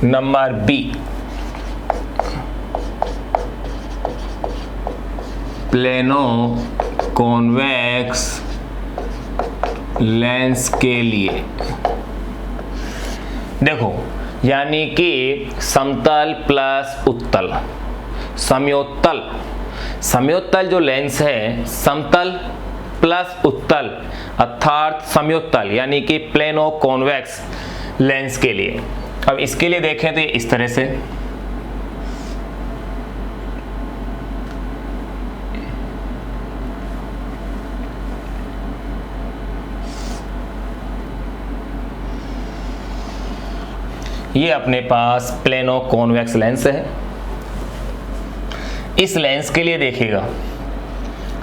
Number b, plano convex lens के लिए। देखो, यानी कि समतल प्लस उत्तल, समयोत्तल, समयोत्तल जो लेंस है, समतल प्लस उत्तल अर्थात समयोत्तल यानी कि प्लेनो कॉन्वेक्स लेंस के लिए। अब इसके लिए देखें तो इस तरह से, ये अपने पास प्लेनो कॉन्वेक्स लेंस है। इस लेंस के लिए देखिएगा,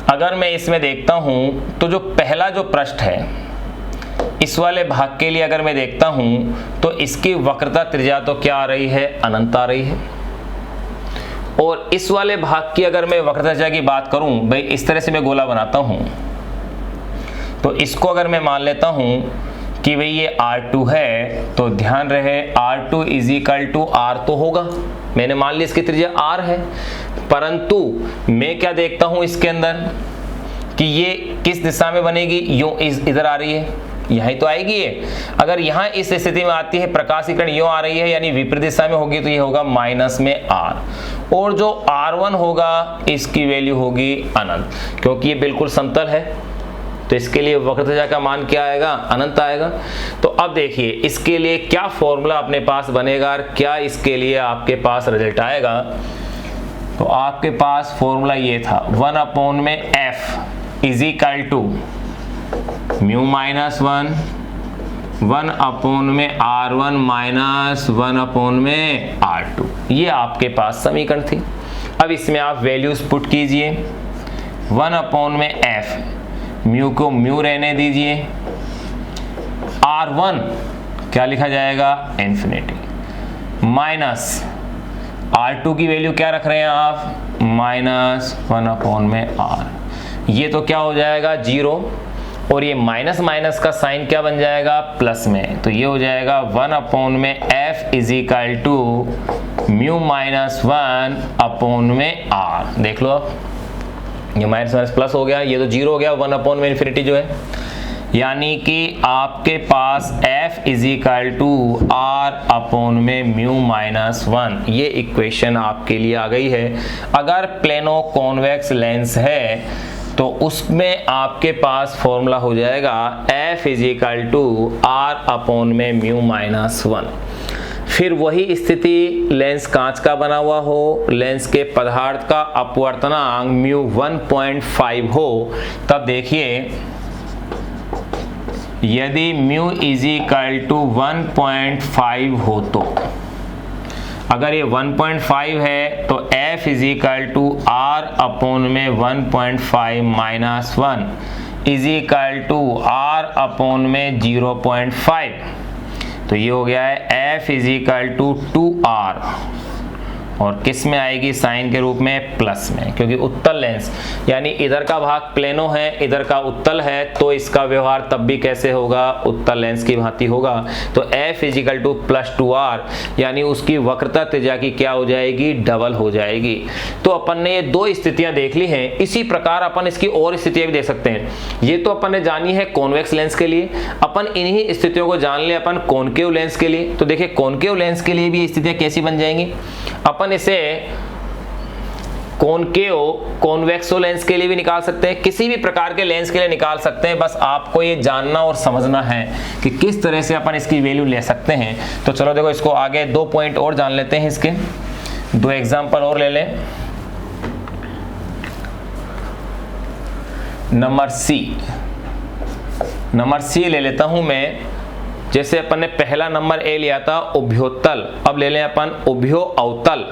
अगर मैं इसमें देखता हूं तो जो पहला जो पृष्ठ है, इस वाले भाग के लिए अगर मैं देखता हूं तो इसकी वक्रता त्रिज्या तो क्या आ रही है, अनंत आ रही है। और इस वाले भाग की अगर मैं वक्रता त्रिज्या की बात करूं, भाई इस तरह से मैं गोला बनाता हूं, तो इसको अगर मैं मान लेता हूं कि भाई ये R2 है, तो ध्यान रहे R2 इजिकल टू R तो होगा, मैंने मान लिया इसकी त्रिज्या R है, परंतु मैं क्या देखता हूं इसके अंदर कि ये किस दिशा में बनेगी, यूं इधर आ रही है, यहीं तो आएगी ये। अगर यहाँ इस स्थिति में आती है, प्रकाश की किरण यूं आ रही है यानी विपरीत दिशा में होगी, तो ये होगा माइनस में R, और जो R1 होगा इसकी वैल्यू होगी अनंत, क्योंकि ये बिल्कुल समतल है, तो इसके लिए वक्रता त्रिज्या का मान क्या आएगा, अनंत आएगा। तो अब देखिए इसके लिए क्या फॉर्मूला अपने पास बनेगा और क्या इसके लिए आपके पास रिजल्ट आएगा। तो आपके पास फॉर्मूला ये था, 1 अपॉन में f is equal to mu minus 1 upon में R1 माइनस 1 अपॉन में R2, ये आपके पास समीकरण थी। अब इसमें आप वैल्यूज पुट कीजिए, 1 अपॉन में f, म्यू को म्यू रहने दीजिए, R1 क्या लिखा जाएगा, इन्फिनिटी, माइनस R2 की वैल्यू क्या रख रहे हैं आप, माइनस 1 अपॉन में R, ये तो क्या हो जाएगा 0, और ये माइनस माइनस का साइन क्या बन जाएगा, प्लस में, तो ये हो जाएगा 1 अपॉन में f is equal to mu minus 1 upon में R। देख लो आप, ये माइनस माइनस प्लस हो गया, ये तो 0 हो गया, 1 अपॉन में इन्फिनिटी जो है, यानी कि आपके पास f is equal to R upon में म्यू माइनस 1, ये इक्वेशन आपके लिए आ गई है। अगर प्लेनो कॉन्वेक्स लेंस है तो उसमें आपके पास फॉर्मूला हो जाएगा f is equal to R upon में म्यू माइनस 1। फिर वही स्थिति लेंस कांच का बना हुआ हो, लेंस के पदार्थ का अपवर्तनांक म्यू 1.5 हो, तब देखिए यदि म्यू इजिकल टू 1.5 हो, तो अगर ये 1.5 है तो f is equal to R upon में 1.5 minus 1 is equal to R upon में 0.5, तो ये हो गया है f इजिकल टू 2R, और किस में आएगी, साइन के रूप में प्लस में, क्योंकि उत्तल लेंस यानी इधर का भाग प्लेनो है, इधर का उत्तल है, तो इसका व्यवहार तब भी कैसे होगा, उत्तल लेंस की भांति होगा। तो f is equal two plus 2R यानी उसकी वक्रता त्रिज्या की क्या हो जाएगी, डबल हो जाएगी। तो अपन ने ये दो स्थितियां देख ली हैं, इसी प्रकार अपन इसकी और स्थितियां भी देख सकते हैं। ये तो अपन ने जानी है कॉन्वेक्स लेंस के लिए, अपन इन्हीं स्थितियों को जान ले अपन कॉनकेव लेंस के लिए। तो देखिए कॉनकेव लेंस के लिए भी स्थितियां कैसी बन जाएंगी, अपन इसे कॉनकेव कॉन्वेक्सो लेंस के लिए भी निकाल सकते हैं, किसी भी प्रकार के लेंस के लिए निकाल सकते हैं। बस आपको ये जानना और समझना है कि किस तरह से अपन इसकी वैल्यू ले सकते हैं। तो चलो देखो इसको आगे 2 पॉइंट और जान लेते हैं, इसके 2 एग्जांपल और ले लें। नंबर सी ले लेता हूं मैं। जैसे अपन ने पहला नंबर ए लिया था उभयोत्तल, अब ले लें अपन उभयो अवतल।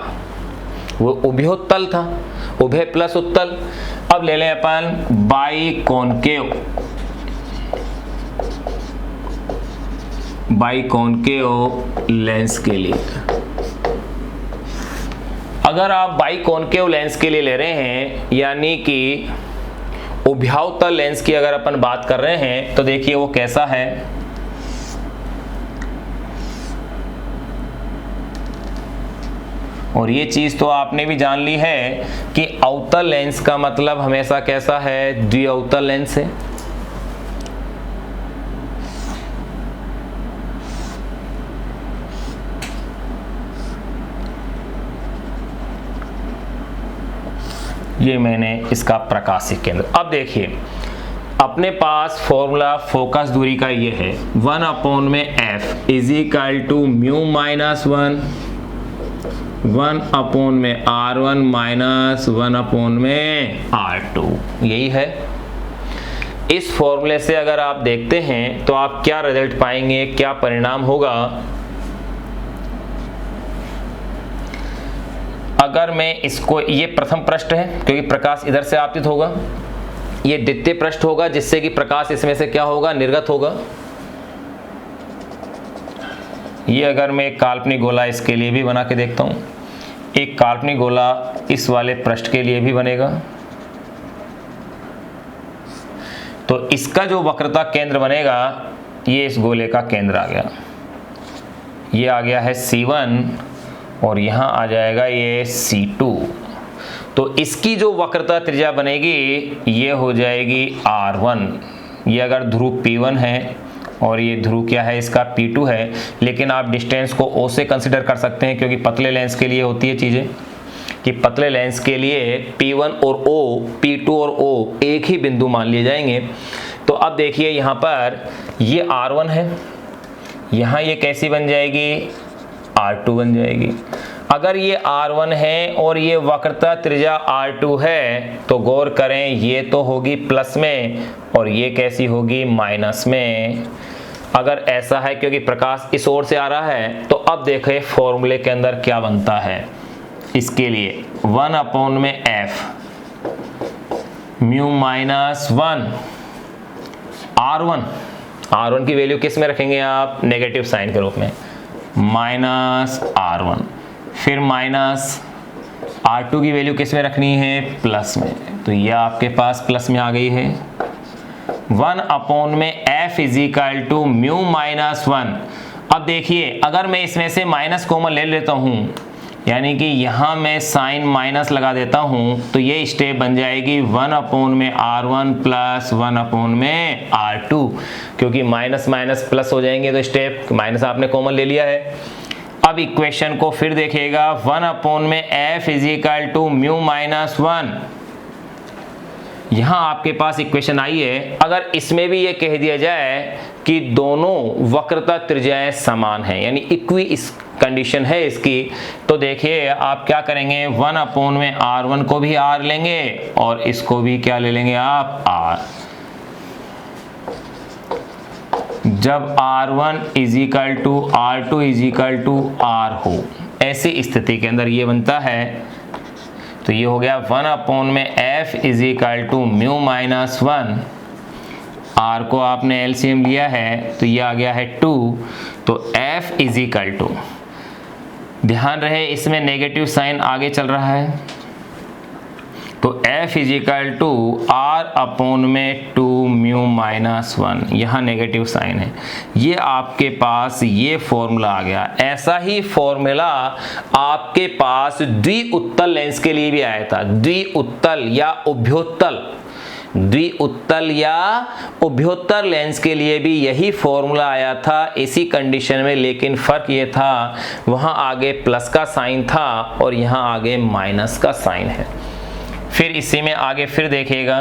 वो उभयोत्तल था, उभय प्लस उत्तल। अब ले लें अपन बाई कॉनकेव लेंस के लिए। अगर आप बाई कॉनकेव लेंस के लिए ले रहे हैं, यानी कि उभयावतल लेंस की अगर अपन बात कर रहे हैं, तो देखिए वो कैसा है। और ये चीज़ तो आपने भी जान ली है कि अवतल लेंस का मतलब हमेशा कैसा है, द्विअवतल लेंस है। ये मैंने इसका प्रकाशिक केंद्र। अब देखिए अपने पास फॉर्मूला फोकस दूरी का ये है 1 में f is equal to mu minus 1 में r1 माइनस 1 में r2, यही है। इस फॉर्मूले से अगर आप देखते हैं तो आप क्या रिजल्ट पाएंगे, क्या परिणाम होगा। अगर मैं इसको, ये प्रथम पृष्ठ है क्योंकि प्रकाश इधर से आपतित होगा, ये द्वितीय पृष्ठ होगा जिससे कि प्रकाश इसमें से क्या होगा, निर्गत होगा। ये अगर मैं एक काल्पनिक गोला इसके लिए भी बना के देखता हूं, एक काल्पनिक गोला इस वाले पृष्ठ के लिए भी बनेगा, तो इसका जो वक्रता केंद्र बनेगा ये इस गोले का केंद्र आ गया, ये आ गया है C1 और यहाँ आ जाएगा ये C2। तो इसकी जो वक्रता त्रिज्या बनेगी ये हो जाएगी R1। ये अगर ध्रुव P1 है और ये ध्रुव क्या है, इसका P2 है, लेकिन आप डिस्टेंस को O से कंसिडर कर सकते हैं क्योंकि पतले लेंस के लिए होती है चीज़ें कि पतले लेंस के लिए P1 और O, P2 और O एक ही बिंदु मान लिए जाएंगे। तो अब देखिए यहाँ पर ये R1 है, यहाँ ये कैसी बन जाएगी, R2 बन जाएगी। अगर ये R1 है और ये वक्रता त्रिज्या R2 है तो गौर करें ये तो होगी प्लस में और ये कैसी होगी, माइनस में। अगर ऐसा है क्योंकि प्रकाश इस ओर से आ रहा है, तो अब देखें फॉर्मूले के अंदर क्या बनता है। इसके लिए 1 में f म्यू माइनस 1 R1 की वैल्यू किस में रखेंगे आप, नेगेटिव साइन के रूप में, माइनस R1, फिर माइनस R2 की वैल्यू किस में रखनी है, प्लस में। तो यह आपके पास प्लस में आ गई है। 1 में f is equal to mu minus 1। अब देखिए अगर मैं इसमें से माइनस कॉमन ले लेता हूँ, यानी कि यहाँ मैं साइन माइनस लगा देता हूँ, तो ये स्टेप बन जाएगी 1 में R1 प्लस 1 में R2, क्योंकि माइनस माइनस प्लस हो जाएंगे तो स्टेप माइनस आपने कॉमन ले लिया है। अब इक्वेशन को फिर देखिएगा 1 में f is equal to mu minus 1। यहाँ आपके पास इक्वेशन आई है। अगर इसमें भी ये कह दिया जाए कि दोनों वक्रता त्रिज्याएं समान हैं, यानी इक्वी इस कंडीशन है इसकी, तो देखिए आप क्या करेंगे, 1 में R1 को भी R लेंगे और इसको भी क्या ले लेंगे आप, R। जब R1 is equal to R2 is equal to R हो, ऐसी स्थिति के अंदर ये बनता है। तो ये हो गया 1 में f is equal to mu minus 1, R को आपने एलसीएम लिया है तो ये आ गया है 2, तो f इज इक्वल टू, ध्यान रहे इसमें नेगेटिव साइन आगे चल रहा है, तो f is equal to R में 2 म्यू माइनस 1, यहाँ नेगेटिव साइन है। ये आपके पास ये फॉर्मूला आ गया। ऐसा ही फॉर्मूला आपके पास द्विउत्तल लेंस के लिए भी आया था, द्विउत्तल या उभयोत्तर लेंस के लिए भी यही फॉर्मूला आया था इसी कंडीशन में, लेकिन फर्क ये था वहां आगे प्लस का साइन था और यहां आगे माइनस का साइन है। फिर इसी में आगे फिर देखिएगा,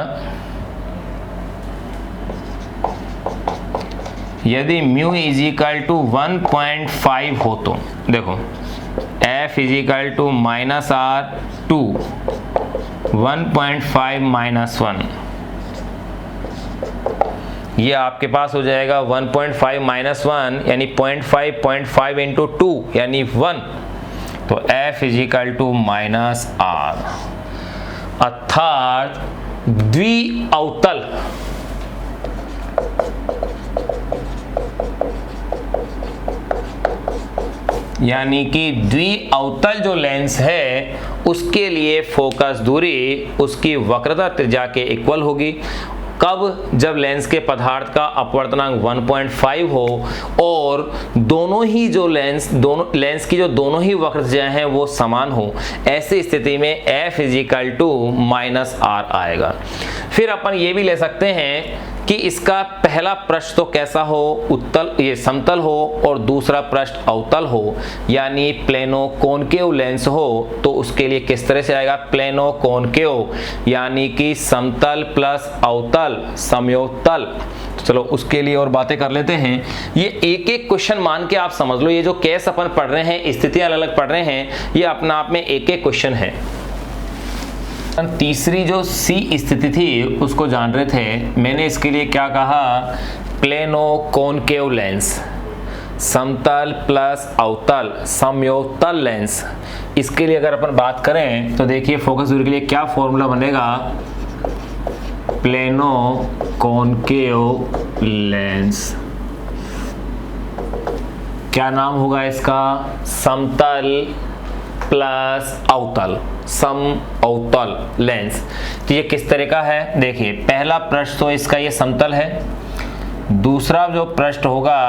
यदि म्यू इज इक्वल टू 1.5 हो तो देखो f is equal to minus R2 1.5 minus 1, ये आपके पास हो जाएगा 1.5 माइनस 1 यानी 0.5 इंटू 2 यानी 1, तो f is equal to minus R, अर्थात द्विअवतल यानी कि द्विअवतल जो लेंस है उसके लिए फोकस दूरी उसकी वक्रता त्रिज्या के इक्वल होगी। कब? जब लेंस के पदार्थ का अपवर्तनांक 1.5 हो और दोनों ही जो लेंस की जो दोनों ही वक्रत्रिज्याएं हैं वो समान हो। ऐसी स्थिति में f -r आएगा। फिर अपन ये भी ले सकते हैं कि इसका पहला पृष्ठ तो कैसा हो, ये समतल हो और दूसरा पृष्ठ अवतल हो, यानी प्लेनो कॉनकेव लेंस हो। तो उसके लिए किस तरह से आएगा? प्लेनो कॉनकेव यानी कि समतल प्लस अवतल समयोतल। चलो उसके लिए और बातें कर लेते हैं। ये एक एक क्वेश्चन मान के आप समझ लो, ये जो केस अपन पढ़ रहे हैं, स्थितियां अलग अलग पढ़ रहे हैं, ये अपना आप में एक एक क्वेश्चन है। तीसरी जो सी स्थिति थी उसको जान रहे थे। मैंने इसके लिए क्या कहा? प्लेनो कॉनकेव लेंस, समतल प्लस अवतल समयोतल लेंस। इसके लिए अगर अपन बात करें तो देखिए फोकस दूरी के लिए क्या फॉर्मूला बनेगा? प्लेनो कॉनकेव लेंस, क्या नाम होगा इसका? समतल प्लस अवतल सम अवतल लेंस। तो ये किस तरह का है? देखिए पहला पृष्ठ तो इसका ये समतल है, दूसरा जो पृष्ठ होगा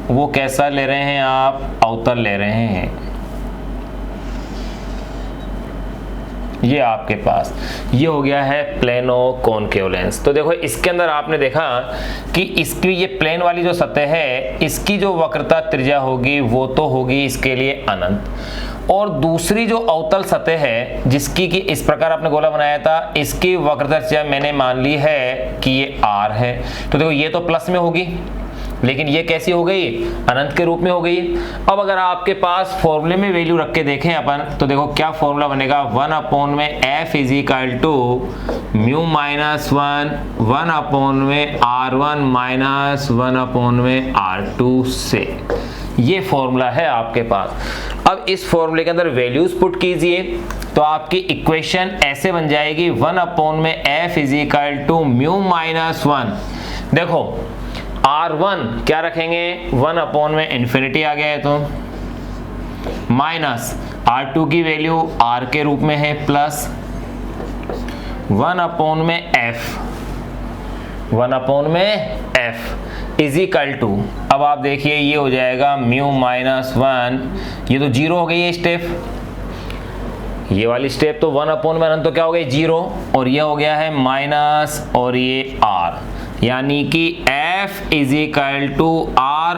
वो कैसा ले रहे हैं आप? अवतल ले रहे हैं। ये आपके पास ये हो गया है प्लेनो कॉनकेव लेंस। तो देखो इसके अंदर आपने देखा कि इसकी ये प्लेन वाली जो सतह है, इसकी जो वक्रता त्रिज्या होगी वो तो होगी इसके लिए अनंत, और दूसरी जो अवतल सतह है जिसकी कि इस प्रकार आपने गोला बनाया था, इसकी वक्रता त्रिज्या मैंने मान ली है कि ये r है। तो देखो ये तो प्लस में होगी, लेकिन ये कैसी हो गई? अनंत के रूप में हो गई। अब अगर आपके पास फॉर्मूले में वैल्यू रख के देखें अपन, तो देखो क्या फॉर्मूला बनेगा? 1/f μ -1 1/r1 1/r2 से। ये फॉर्मूला है आपके पास। अब इस फॉर्मूले के अंदर वैल्यूज पुट कीजिए तो आपकी इक्वेशन ऐसे बन जाएगी 1/f μ -1। देखो R1 क्या रखेंगे? 1/∞ आ गया है, तो माइनस R2 की वैल्यू R के रूप में है plus 1/f is equal to, अब आप देखिए ये हो जाएगा μ -1, ये तो 0 हो गई है स्टेप, ये वाली स्टेप तो 1/∞ तो क्या हो गई? 0, और ये हो गया है माइनस और ये r, यानी कि f is equal to r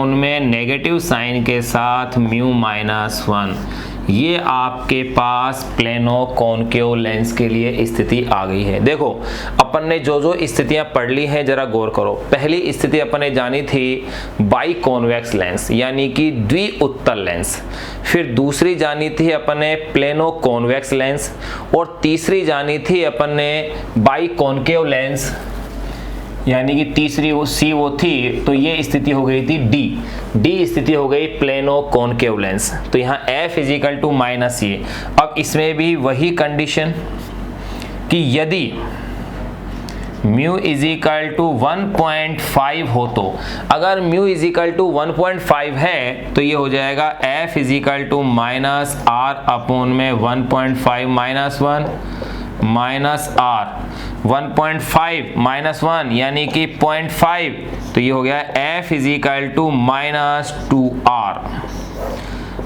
में नेगेटिव साइन के साथ μ -1। ये आपके पास प्लेनो कॉनकेव लेंस के लिए स्थिति आ गई है। देखो अपन ने जो जो स्थितियां पढ़ ली हैं जरा गौर करो। पहली स्थिति अपन ने जानी थी बाई कॉन्वेक्स लेंस यानी कि द्विउत्तल लेंस, फिर दूसरी जानी थी अपन ने प्लेनो कॉन्वेक्स लेंस, और तीसरी जानी थी अपन ने बाई कॉनकेव लेंस यानी कि तीसरी वो सी वो थी। तो ये स्थिति हो गई थी डी स्थिति हो गई प्लेनो कॉनकेव लेंस। तो यहाँ f is equal to minus ये। अब इसमें भी वही कंडीशन कि यदि म्यू इज इक्वल टू 1.5 हो, तो अगर म्यू इज इक्वल टू 1.5 है तो ये हो जाएगा f is equal to minus r/1 -1 minus r 1.5 -1 यानी कि 0.5, तो ये हो गया f is equal to -2r,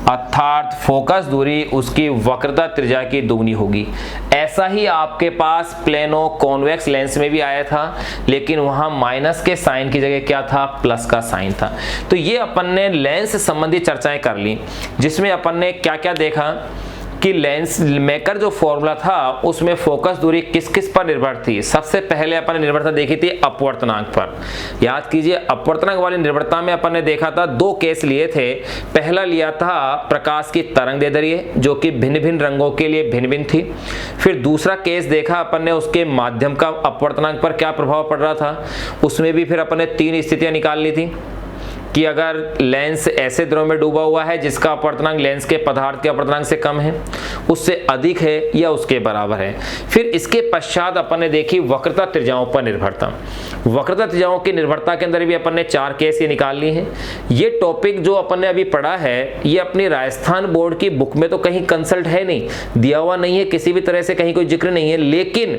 अर्थात फोकस दूरी उसकी वक्रता त्रिज्या की दुगनी होगी। ऐसा ही आपके पास प्लेनो कॉन्वेक्स लेंस में भी आया था, लेकिन वहां माइनस के साइन की जगह क्या था? प्लस का साइन था। तो ये अपन ने लेंस संबंधी चर्चाएं कर ली, जिसमें अपन ने क्या क्या देखा कि लेंस मेकर जो फॉर्मूला था उसमें फोकस दूरी किस किस पर निर्भर थी। सबसे पहले अपन ने निर्भरता देखी थी अपवर्तनांक पर। याद कीजिए अपवर्तनांक वाली निर्भरता में अपन ने देखा था दो केस लिए थे। पहला लिया था प्रकाश की तरंगदैर्ध्य जो कि भिन्न भिन्न रंगों के लिए भिन्न भिन्न थी। फिर दूसरा केस देखा अपन ने उसके माध्यम का अपवर्तनांक पर क्या प्रभाव पड़ रहा था। उसमें भी फिर अपन ने 3 स्थितियां निकाल ली थी कि अगर लेंस ऐसे द्रव में डूबा हुआ है जिसका अपवर्तनांक लेंस के पदार्थ के अपवर्तनांक से कम है, उससे अधिक है या उसके बराबर है। फिर इसके पश्चात अपन ने देखी वक्रता त्रिज्याओं पर निर्भरता। वक्रता त्रिज्याओं की निर्भरता के अंदर भी अपन ने 4 केस ये निकाल लिए हैं। ये टॉपिक जो अपन ने अभी पढ़ा है ये अपनी राजस्थान बोर्ड की बुक में तो कहीं कंसल्ट है नहीं, दिया हुआ नहीं है, किसी भी तरह से कहीं कोई जिक्र नहीं है, लेकिन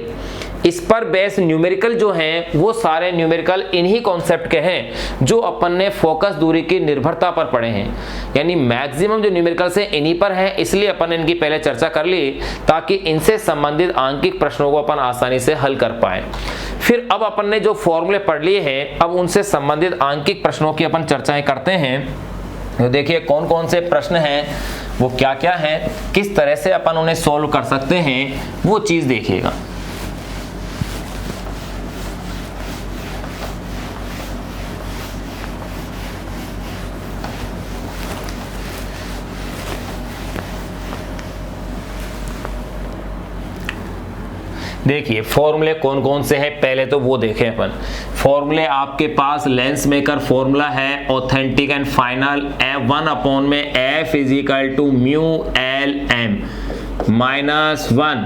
इस पर बेस न्यूमेरिकल जो हैं वो सारे न्यूमेरिकल इन्हीं कॉन्सेप्ट के हैं जो अपन ने फोकस दूरी की निर्भरता पर पढ़े हैं, यानी मैक्सिमम जो न्यूमेरिकल्स हैं इन्हीं पर हैं, इसलिए अपन इनकी पहले चर्चा कर ली ताकि इनसे संबंधित आंकिक प्रश्नों को अपन आसानी से हल कर पाए। फिर अब अपन ने जो फॉर्मूले पढ़ लिए हैं अब उनसे संबंधित आंकिक प्रश्नों की अपन चर्चाएं करते हैं। तो देखिए कौन कौन से प्रश्न हैं, वो क्या क्या हैं, किस तरह से अपन उन्हें सॉल्व कर सकते हैं, वो चीज देखिएगा। देखिए फॉर्मूले कौन कौन से हैं पहले तो वो देखें अपन। फॉर्मूले आपके पास लेंस मेकर फॉर्मूला है ऑथेंटिक एंड फाइनल, 1 में F is equal to mu l m minus 1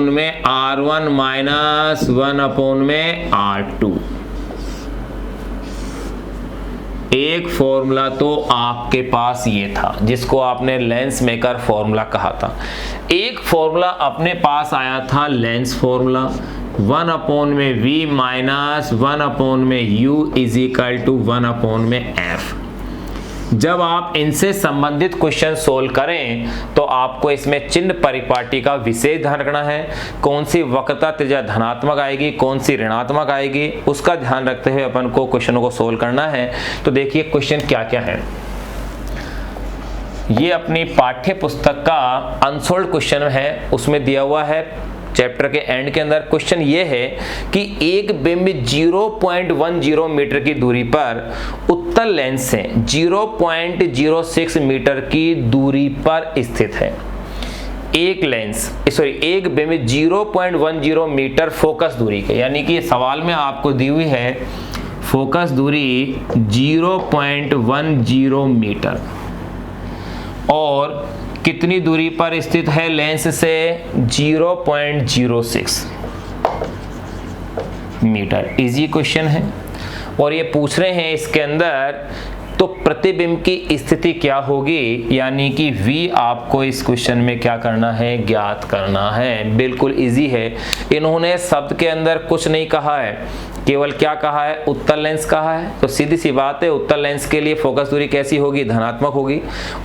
में R1 माइनस 1 में R2। एक फॉर्मूला तो आपके पास ये था जिसको आपने लेंस मेकर फॉर्मूला कहा था। एक फॉर्मूला अपने पास आया था लेंस फॉर्मूला, 1 में V माइनस 1 में U इज इक्वल टू 1 में F। जब आप इनसे संबंधित क्वेश्चन सोल्व करें तो आपको इसमें चिन्ह परिपाटी का विशेष ध्यान रखना है। कौन सी वक्रता त्रिज्या धनात्मक आएगी, कौन सी ऋणात्मक आएगी, उसका ध्यान रखते हुए अपन को क्वेश्चनों को सोल्व करना है। तो देखिए क्वेश्चन क्या क्या है। ये अपनी पाठ्य पुस्तक का अनसोल्ड क्वेश्चन है, उसमें दिया हुआ है चैप्टर के एंड के अंदर। क्वेश्चन ये है कि एक बिंब 0.10 मीटर की दूरी पर उत्तल लेंस से 0.06 मीटर की दूरी पर स्थित है। एक बिंब 0.10 मीटर फोकस दूरी के, यानी कि सवाल में आपको दी हुई है फोकस दूरी 0.10 मीटर और कितनी दूरी पर स्थित है लेंस से 0.06 मीटर। इजी क्वेश्चन है और ये पूछ रहे हैं इसके अंदर तो प्रतिबिंब की स्थिति क्या होगी, यानी कि V आपको इस क्वेश्चन में क्या करना है, ज्ञात करना है। बिल्कुल इजी है। इन्होंने शब्द के अंदर कुछ नहीं कहा है, केवल क्या कहा है, उत्तल लेंस कहा है। तो सीधी सी बात है उत्तल लेंस के लिए फोकस दूरी कैसी होगी, धनात्मक होगी,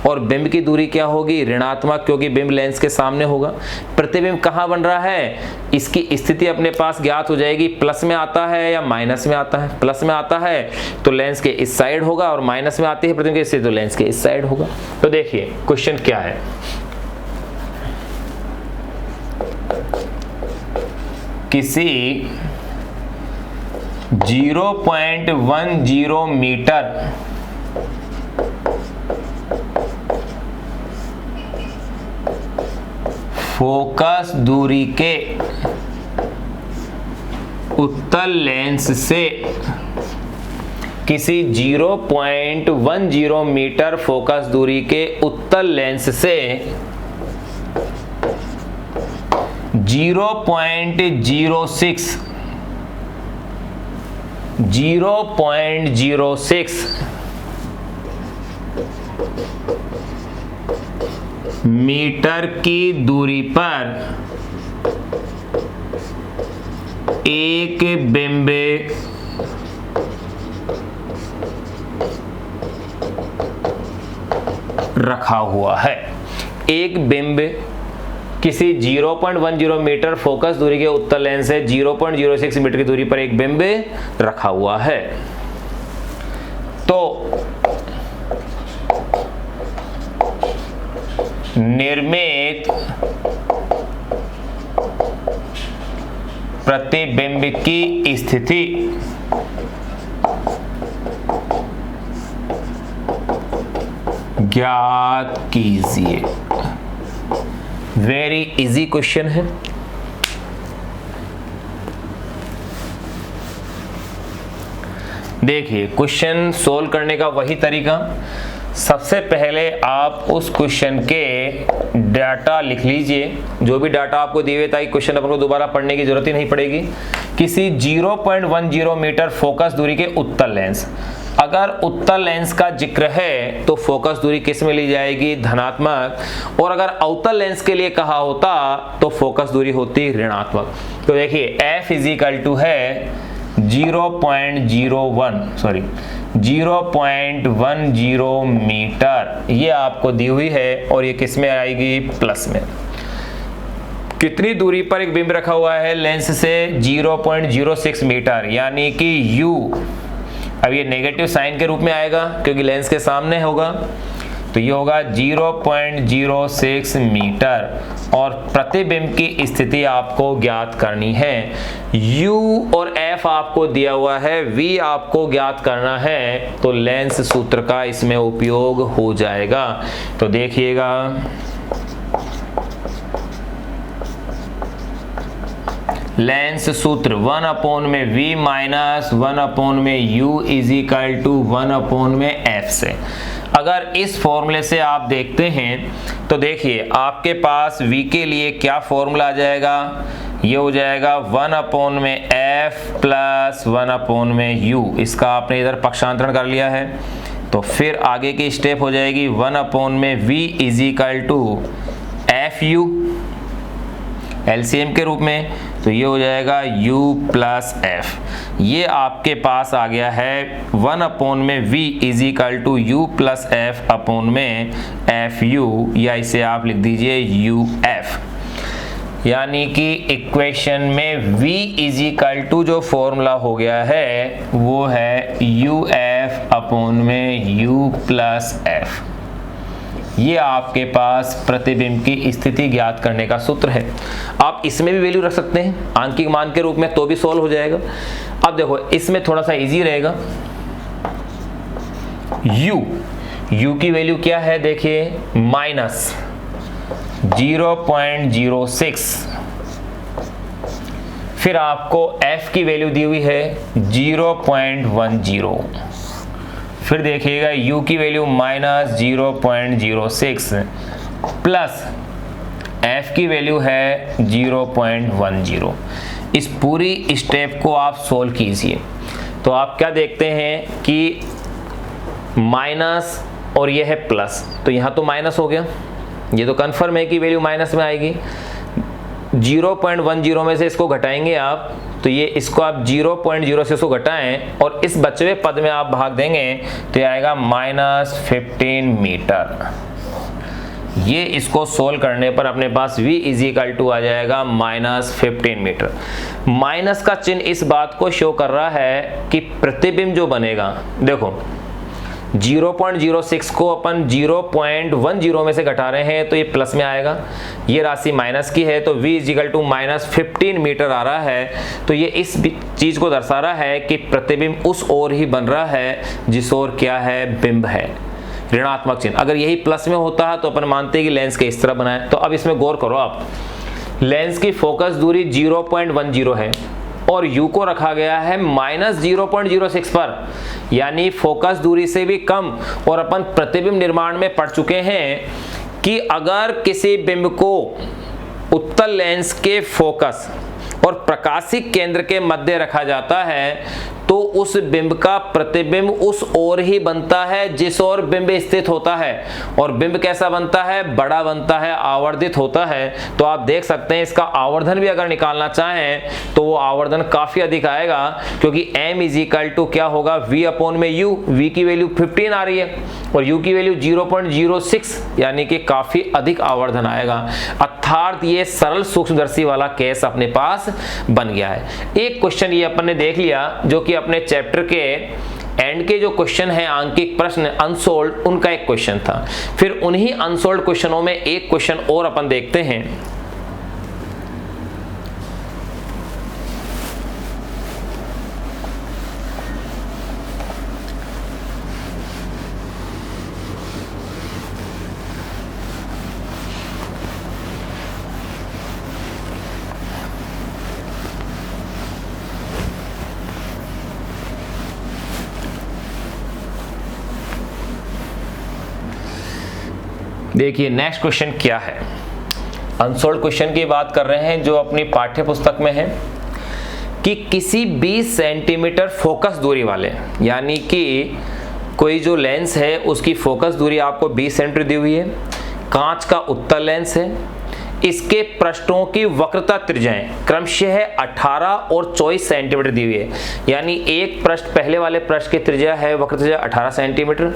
और बिंब की दूरी क्या होगी, ऋणात्मक, क्योंकि बिंब लेंस के सामने होगा। प्रतिबिंब कहाँ बन रहा है, इसकी स्थिति अपने पास ज्ञात हो जाएगी। प्लस में आता है या माइनस में आता है। प्लस में आता है तो लेंस के इस साइड होगा और माइनस में आती है प्रतिबिंब की स्थिति तो लेंस के इस साइड होगा। तो देखिए क्वेश्चन क्या है। किसी 0.10 मीटर फोकस दूरी के उत्तल लेंस से किसी 0.10 मीटर फोकस दूरी के उत्तल लेंस से 0.06 मीटर की दूरी पर एक बिंब रखा हुआ है। एक बिंब किसी 0.10 मीटर फोकस दूरी के उत्तल लेंस से 0.06 मीटर की दूरी पर एक बिंब रखा हुआ है। तो निर्मित प्रतिबिंब की स्थिति ज्ञात कीजिए। वेरी इजी क्वेश्चन है। देखिए क्वेश्चन सोल्व करने का वही तरीका, सबसे पहले आप उस क्वेश्चन के डाटा लिख लीजिए, जो भी डाटा आपको दिए हुए, ताकि क्वेश्चन अपन को दोबारा पढ़ने की जरूरत ही नहीं पड़ेगी। किसी 0.10 मीटर फोकस दूरी के उत्तल लेंस, अगर उत्तल लेंस का जिक्र है तो फोकस दूरी किस में ली जाएगी, धनात्मक, और अगर अवतल लेंस के लिए कहा होता तो फोकस दूरी होती ऋणात्मक। तो देखिए f इजिकल है 0.10 मीटर, ये आपको दी हुई है और ये किस में आएगी, प्लस में। कितनी दूरी पर एक बिंब रखा हुआ है लेंस से, 0.06 मीटर, यानी कि u, अब ये नेगेटिव साइन के रूप में आएगा क्योंकि लेंस के सामने होगा, तो ये होगा 0.06 मीटर। और प्रतिबिंब की स्थिति आपको ज्ञात करनी है। u और f आपको दिया हुआ है, v आपको ज्ञात करना है, तो लेंस सूत्र का इसमें उपयोग हो जाएगा। तो देखिएगा, लेंस सूत्र 1/v minus 1/u is equal to 1/f से। अगर इस फॉर्मूले से आप देखते हैं तो देखिए आपके पास v के लिए क्या फॉर्मूला आ जाएगा, ये हो जाएगा 1/f प्लस 1/u। इसका आपने इधर पक्षांतरण कर लिया है, तो फिर आगे की स्टेप हो जाएगी 1/v is equal to fu LCM के रूप में, तो ये हो जाएगा u प्लस f। ये आपके पास आ गया है 1/v is equal to u plus f upon में fu, या इसे आप लिख दीजिए uf। यानी कि इक्वेशन में v इजिकल टू जो फॉर्मूला हो गया है वो है uf अपॉन में u प्लस f। ये आपके पास प्रतिबिंब की स्थिति ज्ञात करने का सूत्र है। आप इसमें भी वैल्यू रख सकते हैं आंकिक मान के रूप में, तो भी सॉल्व हो जाएगा। अब देखो इसमें थोड़ा सा इजी रहेगा। u की वैल्यू क्या है, देखिए माइनस 0.06, फिर आपको f की वैल्यू दी हुई है 0.10, फिर देखिएगा u की वैल्यू माइनस 0.06 प्लस f की वैल्यू है 0.10। इस पूरी स्टेप को आप सोल्व कीजिए तो आप क्या देखते हैं कि माइनस और ये है प्लस, तो यहाँ तो माइनस हो गया, ये तो कन्फर्म है कि वैल्यू माइनस में आएगी। 0.10 में से इसको घटाएंगे आप, तो ये इसको आप 0.0 से इसको घटाएं और इस बचे हुए पद में आप भाग देंगे तो ये आएगा -15 मीटर। ये इसको सोल्व करने पर अपने पास v इजिकल टू आ जाएगा -15 मीटर। माइनस का चिन्ह इस बात को शो कर रहा है कि प्रतिबिंब जो बनेगा, देखो 0.06 को अपन 0.10 में से घटा रहे हैं तो ये प्लस में आएगा, ये राशि माइनस की है तो v इजिकल टू -15 मीटर आ रहा है। तो ये इस चीज को दर्शा रहा है कि प्रतिबिंब उस ओर ही बन रहा है जिस ओर क्या है, बिंब है, ऋणात्मक चिन्ह। अगर यही प्लस में होता है तो अपन मानते हैं कि लेंस के इस तरह बना है। तो अब इसमें गौर करो आप, लेंस की फोकस दूरी 0.10 है और u को रखा गया है -0.06 पर, यानी फोकस दूरी से भी कम। और अपन प्रतिबिंब निर्माण में पढ़ चुके हैं कि अगर किसी बिंब को उत्तल लेंस के फोकस और प्रकाशिक केंद्र के मध्य रखा जाता है तो उस बिंब का प्रतिबिंब उस ओर ही बनता है जिस ओर बिंब स्थित होता है। और बिंब कैसा बनता है, बड़ा बनता है, आवर्धित होता है। तो आप देख सकते हैं इसका आवर्धन भी अगर निकालना चाहें तो वो आवर्धन काफी अधिक आएगा, क्योंकि m इजिकल टू क्या होगा, v अपॉन में u। v की वैल्यू 15 आ रही है और u की वैल्यू 0.06, यानी कि काफी अधिक आवर्धन आएगा। अर्थात ये सरल सूक्ष्मदर्शी वाला केस अपने पास बन गया है। एक क्वेश्चन ये अपन ने देख लिया जो कि अपने चैप्टर के एंड के जो क्वेश्चन है, आंकिक प्रश्न अनसोल्ड, उनका एक क्वेश्चन था। फिर उन्हीं अनसोल्ड क्वेश्चनों में एक क्वेश्चन और अपन देखते हैं। देखिए नेक्स्ट क्वेश्चन क्या है। अनसोल्ड क्वेश्चन की बात कर रहे हैं जो अपनी पाठ्य पुस्तक में है। कि किसी 20 सेंटीमीटर फोकस दूरी वाले, यानी कि कोई जो लेंस है उसकी फोकस दूरी आपको 20 सेंटीमीटर दी हुई है, कांच का उत्तल लेंस है, इसके पृष्ठों की वक्रता त्रिज्याएं क्रमशः 18 और 24 सेंटीमीटर दी हुई है। यानी एक पृष्ठ, पहले वाले पृष्ठ की त्रिज्या है वक्रता त्रिज्या 18 सेंटीमीटर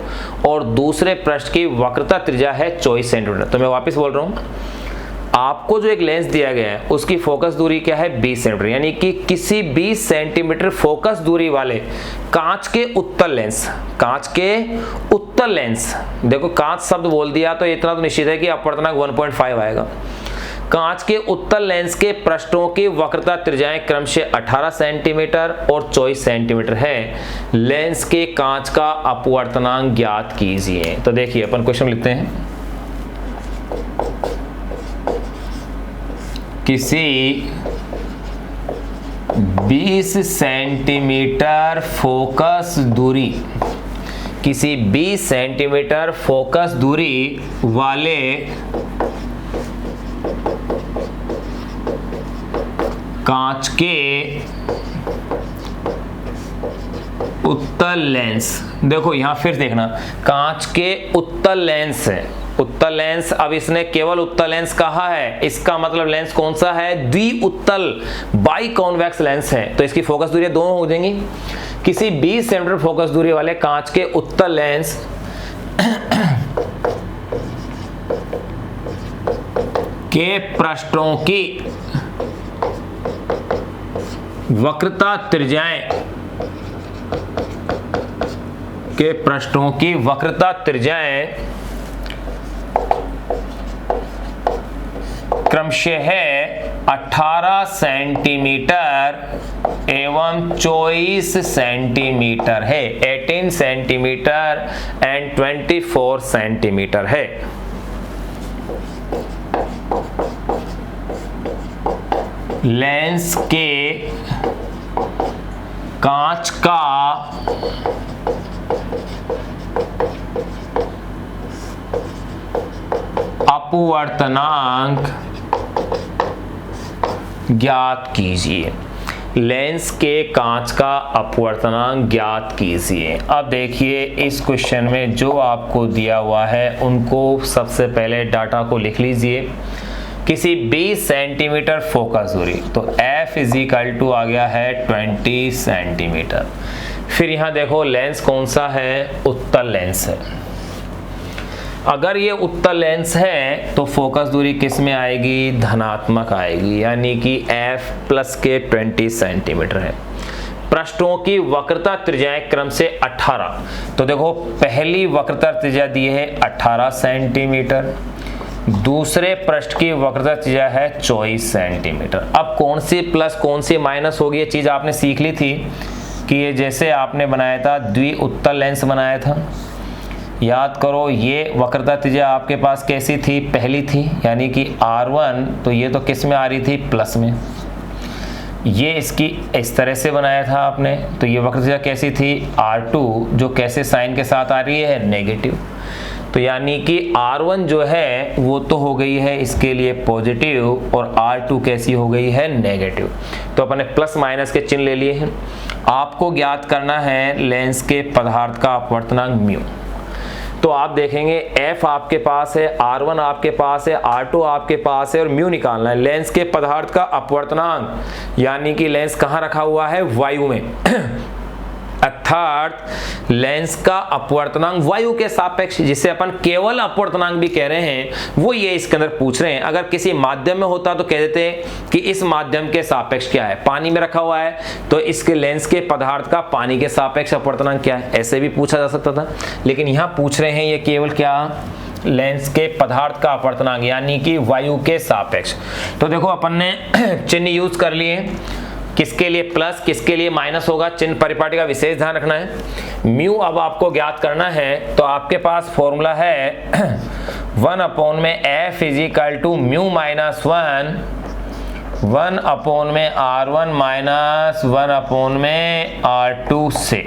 और दूसरे पृष्ठ की वक्रता त्रिज्या है 24 सेंटीमीटर। तो मैं वापस बोल रहा हूं, आपको जो एक लेंस दिया गया है उसकी फोकस दूरी क्या है 20 सेंटीमीटर, यानी कि किसी 20 सेंटीमीटर फोकस दूरी वाले कांच के उत्तल लेंस, कांच के उत्तल लेंस, देखो कांच शब्द बोल दिया तो इतना तो निश्चित है कि अपवर्तनांक 1.5 आएगा। कांच के उत्तल लेंस के पृष्ठों की वक्रता त्रिज्याएं क्रमशः 18 सेंटीमीटर और 24 सेंटीमीटर है। लेंस के कांच का अपवर्तनांक ज्ञात कीजिए। तो देखिए अपन क्वेश्चन लिखते हैं, किसी 20 सेंटीमीटर फोकस दूरी, किसी 20 सेंटीमीटर फोकस दूरी वाले कांच के उत्तल लेंस, देखो यहां फिर देखना, कांच के उत्तल लेंस है, उत्तल लेंस। अब इसने केवल उत्तल लेंस कहा है, इसका मतलब लेंस कौन सा है, द्विउत्तल बाई कॉन्वेक्स लेंस है, तो इसकी फोकस दूरी दोनों हो जाएंगी। किसी 20 सेंटीमीटर फोकस दूरी वाले कांच के उत्तल लेंस के पृष्ठों की वक्रता त्रिज्याएं, के पृष्ठों की वक्रता त्रिज्याएं क्रमशः 18 सेंटीमीटर एवं 24 सेंटीमीटर है, 18 सेंटीमीटर एंड 24 सेंटीमीटर है। लेंस के कांच का अपवर्तनांक ज्ञात कीजिए। लेंस के कांच का अपवर्तनांक ज्ञात कीजिए। अब देखिए इस क्वेश्चन में जो आपको दिया हुआ है उनको सबसे पहले डाटा को लिख लीजिए। किसी 20 सेंटीमीटर फोकस दूरी, तो F = आ गया है 20 सेंटीमीटर। फिर यहाँ देखो लेंस कौन सा है, उत्तल लेंस है। अगर ये उत्तल लेंस है तो फोकस दूरी किस में आएगी, धनात्मक आएगी, यानी कि F+ के 20 सेंटीमीटर है। पृष्ठों की वक्रता त्रिज्याएं क्रम से 18, तो देखो पहली वक्रता त्रिज्या दी है 18 सेंटीमीटर, दूसरे पृष्ठ की वक्रता त्रिज्या है 24 सेंटीमीटर। अब कौन सी प्लस कौन सी माइनस होगी, ये चीज आपने सीख ली थी कि ये जैसे आपने बनाया था द्विउत्तल लेंस बनाया था, याद करो ये वक्रता त्रिज्या आपके पास कैसी थी, पहली थी, यानी कि R1, तो ये तो किस में आ रही थी, प्लस में। ये इसकी इस तरह से बनाया था आपने, तो ये वक्रता त्रिज्या कैसी थी, R2, जो कैसे साइन के साथ आ रही है, नेगेटिव। तो यानी कि R1 जो है वो तो हो गई है इसके लिए पॉजिटिव और R2 कैसी हो गई है, नेगेटिव। तो अपने प्लस माइनस के चिन्ह ले लिए हैं। आपको ज्ञात करना है लेंस के पदार्थ का अपवर्तनांक म्यू। तो आप देखेंगे F आपके पास है, R1 आपके पास है, R2 आपके पास है और म्यू निकालना है। लेंस के पदार्थ का अपवर्तनांक, यानी कि लेंस कहाँ रखा हुआ है, वायु में अर्थात लेंस का अपवर्तनांक वायु के सापेक्ष, जिसे अपन केवल अपवर्तनांक भी कह रहे हैं, वो ये इसके अंदर पूछ रहे हैं। अगर किसी माध्यम में होता तो कह देते कि इस माध्यम के सापेक्ष क्या है, पानी में रखा हुआ है तो इसके लेंस के पदार्थ का पानी के सापेक्ष अपवर्तनांक क्या है, ऐसे भी पूछा जा सकता था। लेकिन यहाँ पूछ रहे हैं ये केवल क्या, लेंस के पदार्थ का अपवर्तनांक, यानी कि वायु के सापेक्ष। तो देखो अपन ने चिन्ह यूज कर लिए, किसके लिए प्लस किसके लिए माइनस होगा, चिन्ह परिपाटी का विशेष ध्यान रखना है। म्यू अब आपको ज्ञात करना है, तो आपके पास फॉर्मूला है 1/F = म्यू -1, 1/R1 - 1/R2 से।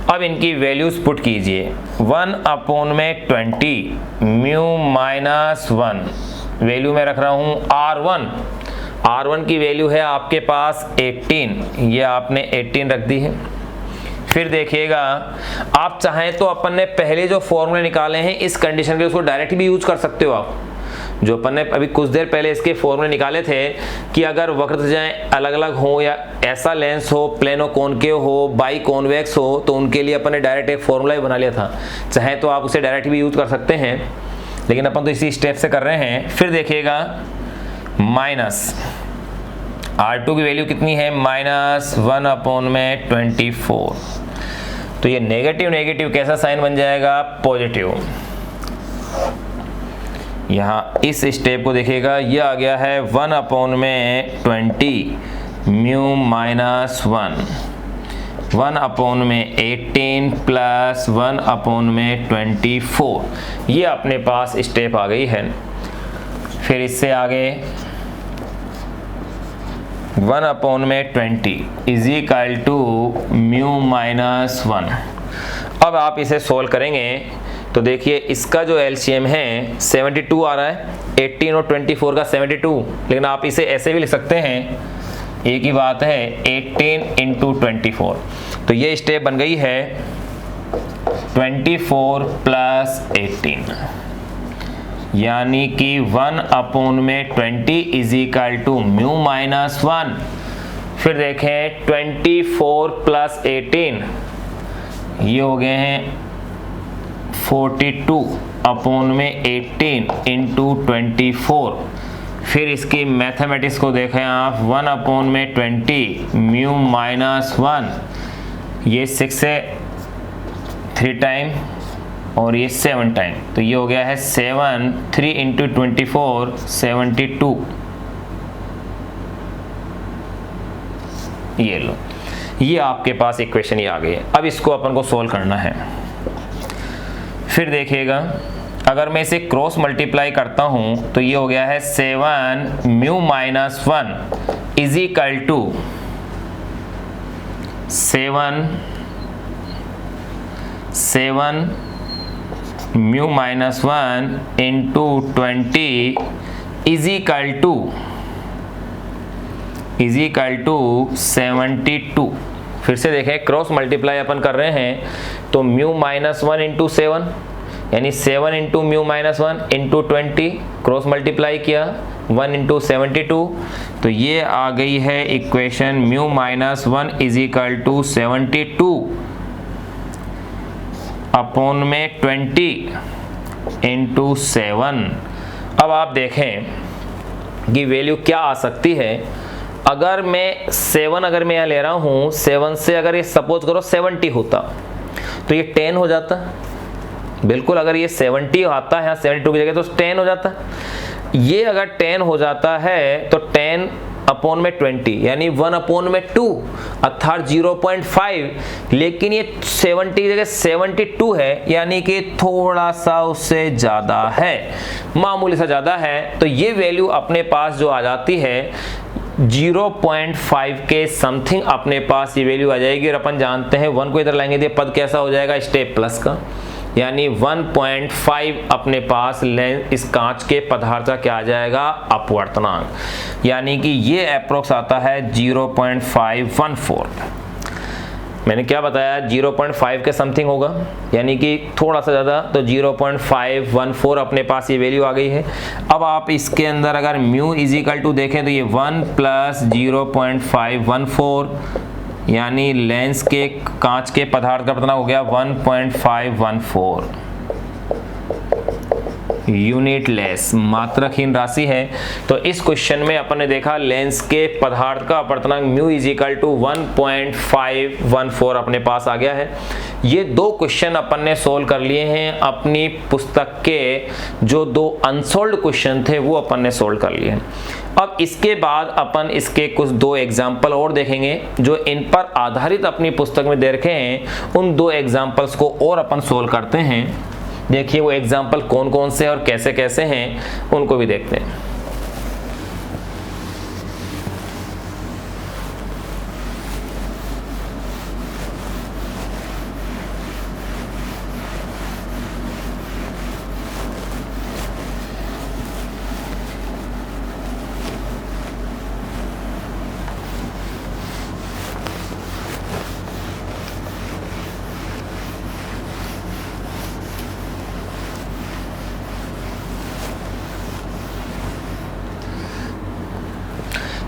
अब इनकी वैल्यूज पुट कीजिए। 1/20 म्यू -1 वैल्यू में रख रहा हूं R1, R1 की वैल्यू है आपके पास 18, ये आपने 18 रख दी है। फिर देखिएगा, आप चाहें तो अपन ने पहले जो फॉर्मूले निकाले हैं इस कंडीशन के, उसको डायरेक्ट भी यूज कर सकते हो आप। जो अपन ने अभी कुछ देर पहले इसके फॉर्मूले निकाले थे कि अगर वक्रत्रिज्याएं अलग अलग हो या ऐसा लेंस हो, प्लेनो कॉनकेव हो, बाई कॉन्वेक्स हो, तो उनके लिए अपन ने डायरेक्ट एक फॉर्मूला ही बना लिया था। चाहे तो आप उसे डायरेक्ट भी यूज कर सकते हैं, लेकिन अपन तो इसी स्टेप से कर रहे हैं। फिर देखिएगा, माइनस R2 की वैल्यू कितनी है, -1/24। तो ये नेगेटिव नेगेटिव कैसा साइन बन जाएगा, पॉजिटिव। यहाँ इस स्टेप को देखिएगा, ये आ गया है 1/20 म्यू -1, 1/18 प्लस 1/24। ये अपने पास स्टेप आ गई है। फिर इससे आगे 1/20 इज इक्वल टू म्यू -1। अब आप इसे सोल्व करेंगे तो देखिए, इसका जो एलसीएम है 72 आ रहा है, 18 और 24 का 72, लेकिन आप इसे ऐसे भी लिख सकते हैं, एक ही बात है, 18 × 24। तो ये स्टेप बन गई है 24 + 18, यानी कि 1/20 इज इक्वल टू म्यू -1। फिर देखें 24 + 18, ये हो गए हैं 42/18 × 24। फिर इसकी मैथमेटिक्स को देखें आप, 1/20 म्यू -1, ये 6 से 3 टाइम और ये 7 टाइम, तो ये हो गया है 7, 3 × 24 72। ये लो, ये आपके पास इक्वेशन ही आ गई है। अब इसको अपन को सोल्व करना है। फिर देखिएगा, अगर मैं इसे क्रॉस मल्टीप्लाई करता हूं तो ये हो गया है 7 mu -1 is equal to 7 mu -1 × 20 is equal to 72। फिर से देखें, क्रॉस मल्टीप्लाई अपन कर रहे हैं तो म्यू -1 × 7, यानी 7 × म्यू -1 × 20, क्रॉस मल्टीप्लाई किया 1 × 72, तो ये आ गई है equation mu -1 is equal to 72/20 × 7। अब आप देखें कि वैल्यू क्या आ सकती है। अगर मैं 7 अगर मैं यहाँ ले रहा हूँ, 7 से अगर ये सपोज करो 70 होता तो ये 10 हो जाता। बिल्कुल, अगर ये 70 आता है 72 की जगह तो 10 हो जाता। ये अगर 10 हो जाता है तो 10/20 यानी 1/2 अर्थात 0.5, लेकिन ये 70 की जगह 72 है, यानी कि थोड़ा सा उससे ज़्यादा है, मामूली सा ज़्यादा है। तो ये वैल्यू अपने पास जो आ जाती है 0.5 के समथिंग अपने पास ये वैल्यू आ जाएगी। और अपन जानते हैं 1 को इधर लाएंगे तो पद कैसा हो जाएगा, स्टेप प्लस का, यानी 1.5 अपने पास लेंस इस कांच के पदार्थ का क्या आ जाएगा, अपवर्तनांक, यानी कि ये अप्रोक्स आता है 0.514। मैंने क्या बताया, 0.5 के समथिंग होगा, यानी कि थोड़ा सा ज़्यादा, तो 0.514 अपने पास ये वैल्यू आ गई है। अब आप इसके अंदर अगर म्यू इज इक्वल टू देखें तो ये 1 + 0.514, यानी लेंस के कांच के पदार्थ का अपवर्तनांक हो गया 1.514 यूनिट लेस, मात्रकहीन राशि है। तो इस क्वेश्चन में अपन ने देखा लेंस के पदार्थ का अपवर्तनांक म्यू इज इक्वल टू 1.514 अपने पास आ गया है। ये 2 क्वेश्चन अपन ने सोल्व कर लिए हैं अपनी पुस्तक के, जो 2 अनसोल्व्ड क्वेश्चन थे वो अपन ने सोल्व कर लिए हैं। अब इसके बाद अपन इसके कुछ 2 एग्जाम्पल और देखेंगे जो इन पर आधारित अपनी पुस्तक में दे रखे हैं। उन 2 एग्जाम्पल्स को और अपन सोल्व करते हैं। देखिए वो एग्जाम्पल कौन कौन से और कैसे कैसे हैं, उनको भी देखते हैं।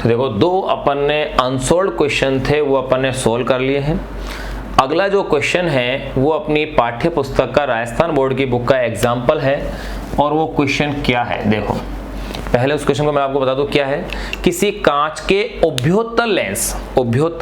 देखो दो अपन ने अनसोल्व क्वेश्चन थे वो अपन ने सोल्व कर लिए हैं। अगला जो क्वेश्चन है वो अपनी पाठ्य पुस्तक का राजस्थान बोर्ड की बुक का एग्जाम्पल है। और वो क्वेश्चन क्या है देखो, पहले उस क्वेश्चन को मैं आपको बता दूं क्या है। किसी कांच के उभयोत्तल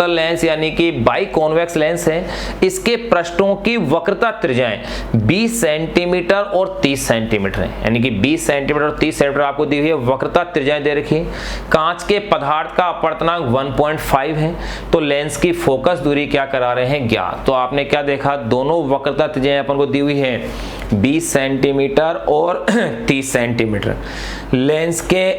लेंस यानी कि बाई कॉन्वेक्स लेंस है, इसके पृष्ठों की वक्रता त्रिज्याएं 20 सेंटीमीटर और 30 सेंटीमीटर है, यानी कि 20 सेंटीमीटर और 30 सेंटीमीटर आपको दी हुई है, वक्रता त्रिज्याएं दे रखी है। कांच के पदार्थ का अपवर्तनांक 1.5 है, तो लेंस की फोकस दूरी क्या करा रहे हैं ज्ञात। तो आपने क्या देखा, दोनों वक्रता त्रिज्याएं अपन को दी हुई है 20 सेंटीमीटर और 30 सेंटीमीटर। लेंस के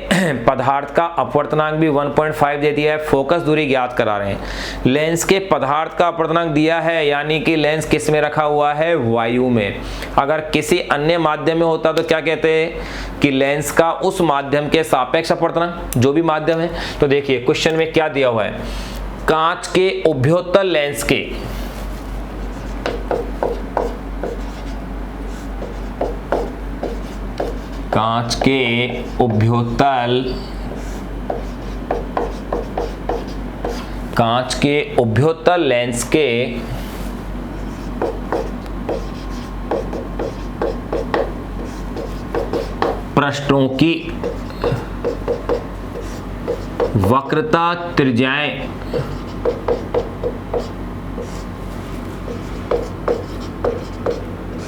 पदार्थ का अपवर्तनांक भी 1.5 दे दिया है, फोकस दूरी ज्ञात करा रहे हैं। लेंस के पदार्थ का अपवर्तनांक दिया है, यानी कि लेंस किस में रखा हुआ है, वायु में। अगर किसी अन्य माध्यम में होता तो क्या कहते हैं कि लेंस का उस माध्यम के सापेक्ष अपवर्तनांक, जो भी माध्यम है। तो देखिए क्वेश्चन में क्या दिया हुआ है, कांच के उभयोत्तल लेंस के उभयोत्तल लेंस के पृष्ठों की वक्रता त्रिज्याएं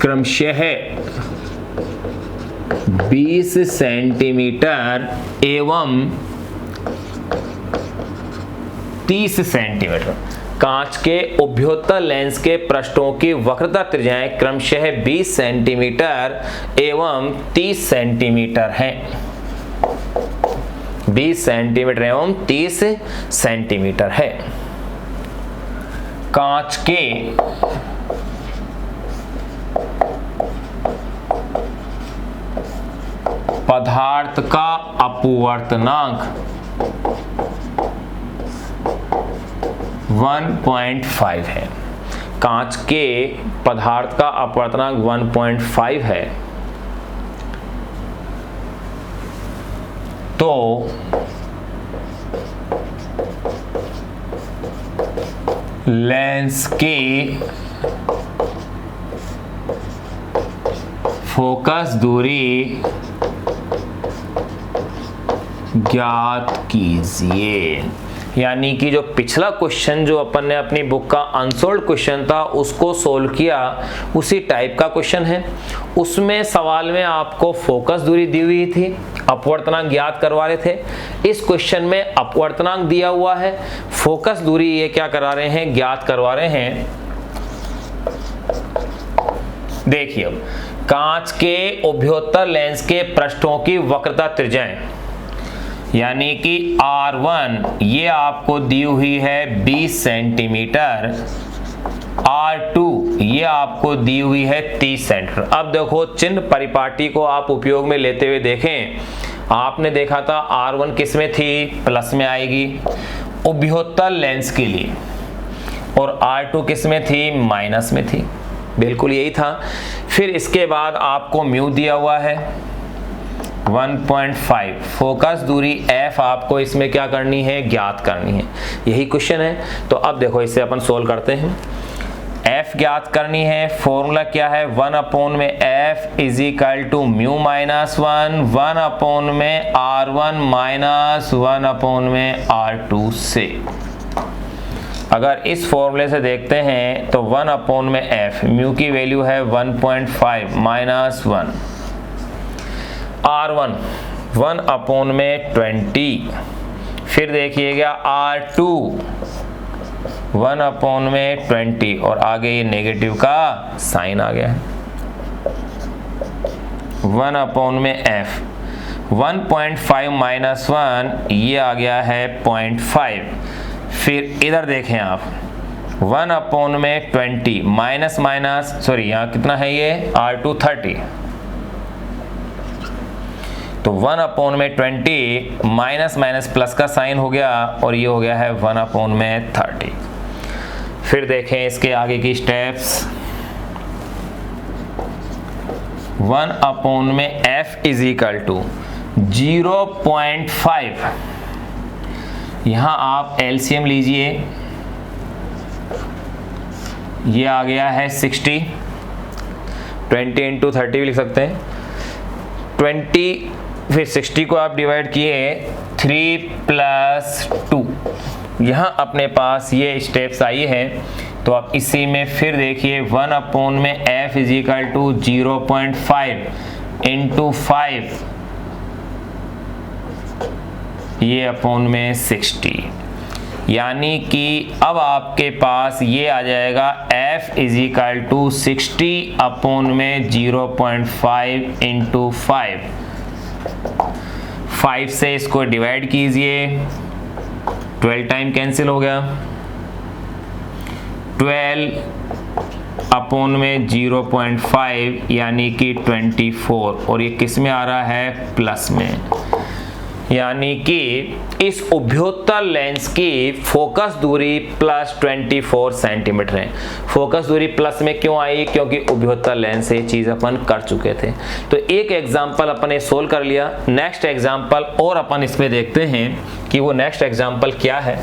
क्रमशः 20 सेंटीमीटर एवं 30 सेंटीमीटर। कांच के उभयोत्तल लेंस के पृष्ठों की वक्रता त्रिज्याएं क्रमशः 20 सेंटीमीटर एवं 30 सेंटीमीटर हैं। 20 सेंटीमीटर एवं 30 सेंटीमीटर है। कांच के पदार्थ का अपवर्तनांक 1.5 है। कांच के पदार्थ का अपवर्तनांक 1.5 है, तो लेंस की फोकस दूरी ज्ञात कीजिए। यानी कि जो पिछला क्वेश्चन जो अपन ने अपनी बुक का अनसोल्व क्वेश्चन था उसको सोल्व किया, उसी टाइप का क्वेश्चन है। उसमें सवाल में आपको फोकस दूरी दी हुई थी, अपवर्तनांक ज्ञात करवा रहे थे। इस क्वेश्चन में अपवर्तनांक दिया हुआ है, फोकस दूरी ये क्या करा रहे हैं, ज्ञात करवा रहे हैं। देखिए अब कांच के उभयोत्तल लेंस के पृष्ठों की वक्रता त्रिज्याएं यानी कि R1 ये आपको दी हुई है 20 सेंटीमीटर, R2 ये आपको दी हुई है 30 सेंटीमीटर। अब देखो चिन्ह परिपाटी को आप उपयोग में लेते हुए देखें। आपने देखा था R1 किस में थी, प्लस में आएगी उभयोत्तल लेंस के लिए, और R2 किस में थी, माइनस में थी। बिल्कुल यही था। फिर इसके बाद आपको म्यू दिया हुआ है 1.5। फोकस दूरी f आपको इसमें क्या करनी है, ज्ञात करनी है। यही क्वेश्चन है। तो अब देखो इसे अपन सोल्व करते हैं। f ज्ञात करनी है, फॉर्मूला क्या है, 1/f is equal to mu minus 1, 1/में R1 माइनस 1/में R2 से। अगर इस फॉर्मूले से देखते हैं तो 1/में f, म्यू की वैल्यू है 1.5 माइनस 1, R1 1/में 20, फिर देखिएगा R2 1/में 20, और आगे ये नेगेटिव का साइन आ गया है। 1/में f 1.5 माइनस 1 ये आ गया है 0.5। फिर इधर देखें आप 1/में 20 माइनस माइनस सॉरी यहाँ कितना है ये R2 30, तो 1/में 20 माइनस माइनस प्लस का साइन हो गया और ये हो गया है 1/में 30। फिर देखें इसके आगे की स्टेप्स। 1/में f इज इक्वल टू 0.5 यहाँ आप एलसीएम लीजिए, ये आ गया है 60, 20 इंटू 30 भी लिख सकते हैं, 20, फिर 60 को आप डिवाइड किए 3 + 2, यहाँ अपने पास ये स्टेप्स आई हैं। तो आप इसी में फिर देखिए 1 में f = 0.5 इंटू 5, ये अपॉन में 60, यानी कि अब आपके पास ये आ जाएगा f = 60 अपॉन में 0.5 इंटू 5 से इसको डिवाइड कीजिए, 12 टाइम कैंसिल हो गया, 12 अपॉन में 0.5 यानी कि 24, और ये किस में आ रहा है, प्लस में, यानी कि इस उभयोत्तर लेंस की फोकस दूरी +24 सेंटीमीटर है। फोकस दूरी प्लस में क्यों आई, क्योंकि उभयोत्तर लेंस से ये चीज़ अपन कर चुके थे। तो एक एग्जाम्पल अपन ने सोल्व कर लिया। नेक्स्ट एग्जाम्पल और अपन इसमें देखते हैं कि वो नेक्स्ट एग्जाम्पल क्या है।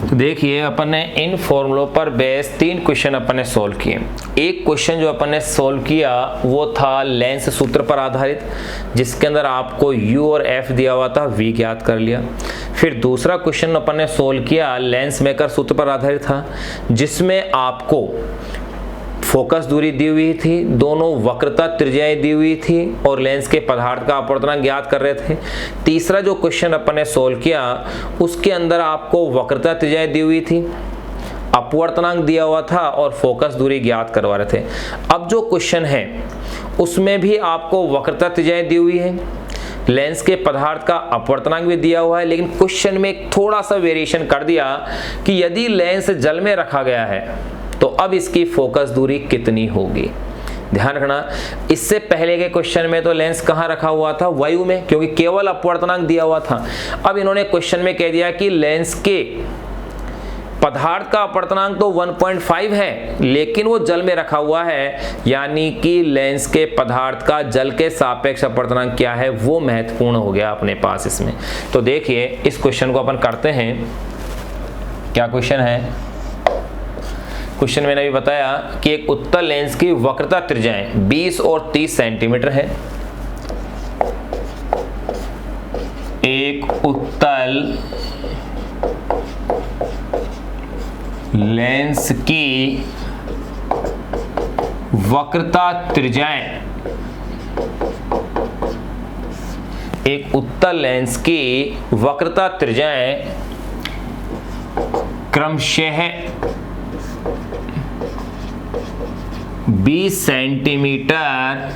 तो देखिए अपन ने इन फॉर्मूलों पर बेस 3 क्वेश्चन अपन ने सोल्व किए। एक क्वेश्चन जो अपन ने सोल्व किया वो था लेंस सूत्र पर आधारित, जिसके अंदर आपको u और f दिया हुआ था, v ज्ञात कर लिया। फिर दूसरा क्वेश्चन अपन ने सोल्व किया लेंस मेकर सूत्र पर आधारित था, जिसमें आपको फोकस दूरी दी हुई थी, दोनों वक्रता त्रिज्याएं दी हुई थी और लेंस के पदार्थ का अपवर्तनांक ज्ञात कर रहे थे। तीसरा जो क्वेश्चन अपन ने सोल्व किया उसके अंदर आपको वक्रता त्रिज्याएं दी हुई थी, अपवर्तनांक दिया हुआ था और फोकस दूरी ज्ञात करवा रहे थे। अब जो क्वेश्चन है उसमें भी आपको वक्रता त्रिज्याएं दी हुई है, लेंस के पदार्थ का अपवर्तनांक भी दिया हुआ है, लेकिन क्वेश्चन में थोड़ा सा वेरिएशन कर दिया कि यदि लेंस जल में रखा गया है तो अब इसकी फोकस दूरी कितनी होगी। ध्यान रखना, इससे पहले के क्वेश्चन में तो लेंस कहाँ रखा हुआ था, वायु में, क्योंकि केवल अपवर्तनांक दिया हुआ था। अब इन्होंने क्वेश्चन में कह दिया कि लेंस के पदार्थ का अपवर्तनांक तो 1.5 है लेकिन वो जल में रखा हुआ है, यानी कि लेंस के पदार्थ का जल के सापेक्ष अपवर्तनांक क्या है वो महत्वपूर्ण हो गया अपने पास इसमें। तो देखिए इस क्वेश्चन को अपन करते हैं। क्या क्वेश्चन है, क्वेश्चन मैंने अभी बताया कि एक उत्तल लेंस की वक्रता त्रिज्याएं 20 और 30 सेंटीमीटर है। एक उत्तल लेंस की वक्रता त्रिज्याएं, एक उत्तल लेंस की वक्रता त्रिज्याएं क्रमशः 20 सेंटीमीटर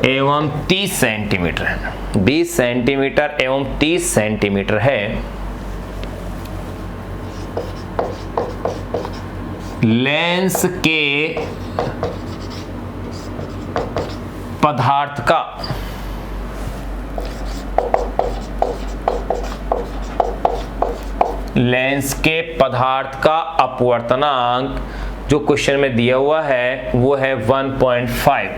एवं 30 सेंटीमीटर है। 20 सेंटीमीटर एवं 30 सेंटीमीटर है। लेंस के पदार्थ का लेंस के पदार्थ का अपवर्तनांक जो क्वेश्चन में दिया हुआ है वो है 1.5।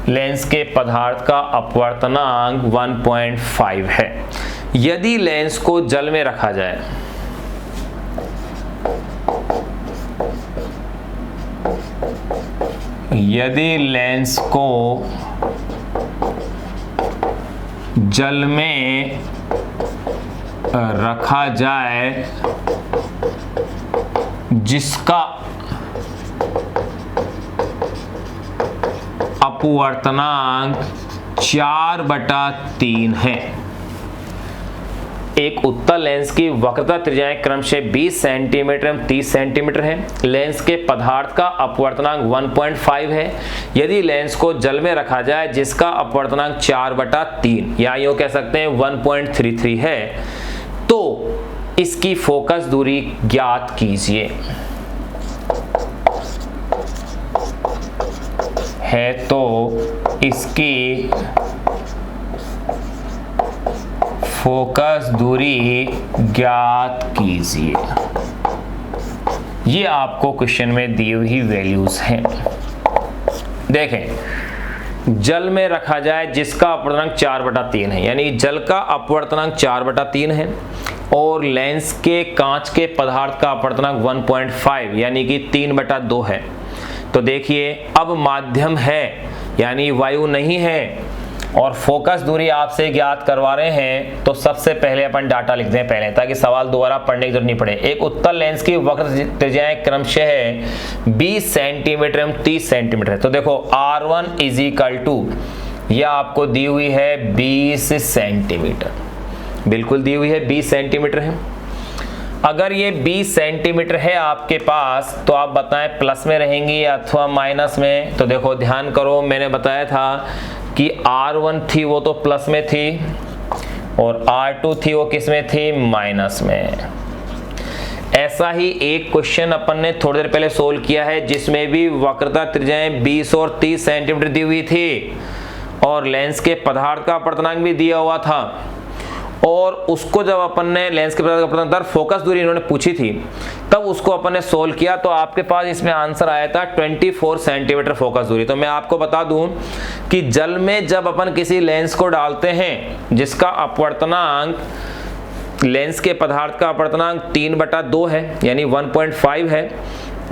लेंस के पदार्थ का अपवर्तनांक 1.5 है। यदि लेंस को जल में रखा जाए यदि लेंस को जल में रखा जाए जिसका अपवर्तनांक 4/3 है। एक उत्तल लेंस की वक्रता त्रिज्याएं क्रमशः 20 सेंटीमीटर एवं 30 सेंटीमीटर है। लेंस के पदार्थ का अपवर्तनांक 1.5 है। यदि लेंस को जल में रखा जाए जिसका अपवर्तनांक 4/3 या यूं कह सकते हैं 1.33 है, तो इसकी फोकस दूरी ज्ञात कीजिए। है तो इसकी फोकस दूरी ज्ञात कीजिए। ये आपको क्वेश्चन में दी हुई वैल्यूज हैं। देखें, जल में रखा जाए जिसका अपवर्तनांक 4/3 है, यानी जल का अपवर्तनांक 4/3 है, और लेंस के कांच के पदार्थ का अपवर्तनांक 1.5 यानी कि 3/2 है। तो देखिए, अब माध्यम है यानी वायु नहीं है और फोकस दूरी आपसे ज्ञात करवा रहे हैं, तो सबसे पहले अपन डाटा लिख दें पहले, ताकि सवाल दोबारा पढ़ने की जरूरत नहीं पड़े। एक उत्तल लेंस की वक्र त्रिज्याएं क्रमशः है 20 सेंटीमीटर एवं 30 सेंटीमीटर है। तो देखो R1 इजिकल टू, यह आपको दी हुई है 20 सेंटीमीटर, बिल्कुल दी हुई है 20 सेंटीमीटर है। अगर ये 20 सेंटीमीटर है आपके पास, तो आप बताएं प्लस में रहेंगी अथवा माइनस में। तो देखो ध्यान करो, मैंने बताया था कि R1 थी वो तो प्लस में थी और R2 थी वो किस में थी, माइनस में। ऐसा ही एक क्वेश्चन अपन ने थोड़ी देर पहले सोल्व किया है जिसमें भी वक्रता त्रिज्याएं 20 और 30 सेंटीमीटर दी हुई थी और लेंस के पदार्थ का अपवर्तनांक भी दिया हुआ था, और उसको जब अपन ने लेंस के पदार्थ का अपवर्तनांक फोकस दूरी इन्होंने पूछी थी, तब उसको अपन ने सोल्व किया तो आपके पास इसमें आंसर आया था 24 सेंटीमीटर फोकस दूरी। तो मैं आपको बता दूं कि जल में जब अपन किसी लेंस को डालते हैं जिसका अपवर्तनांक, लेंस के पदार्थ का अपवर्तनांक 3/2 है यानी 1.5 है,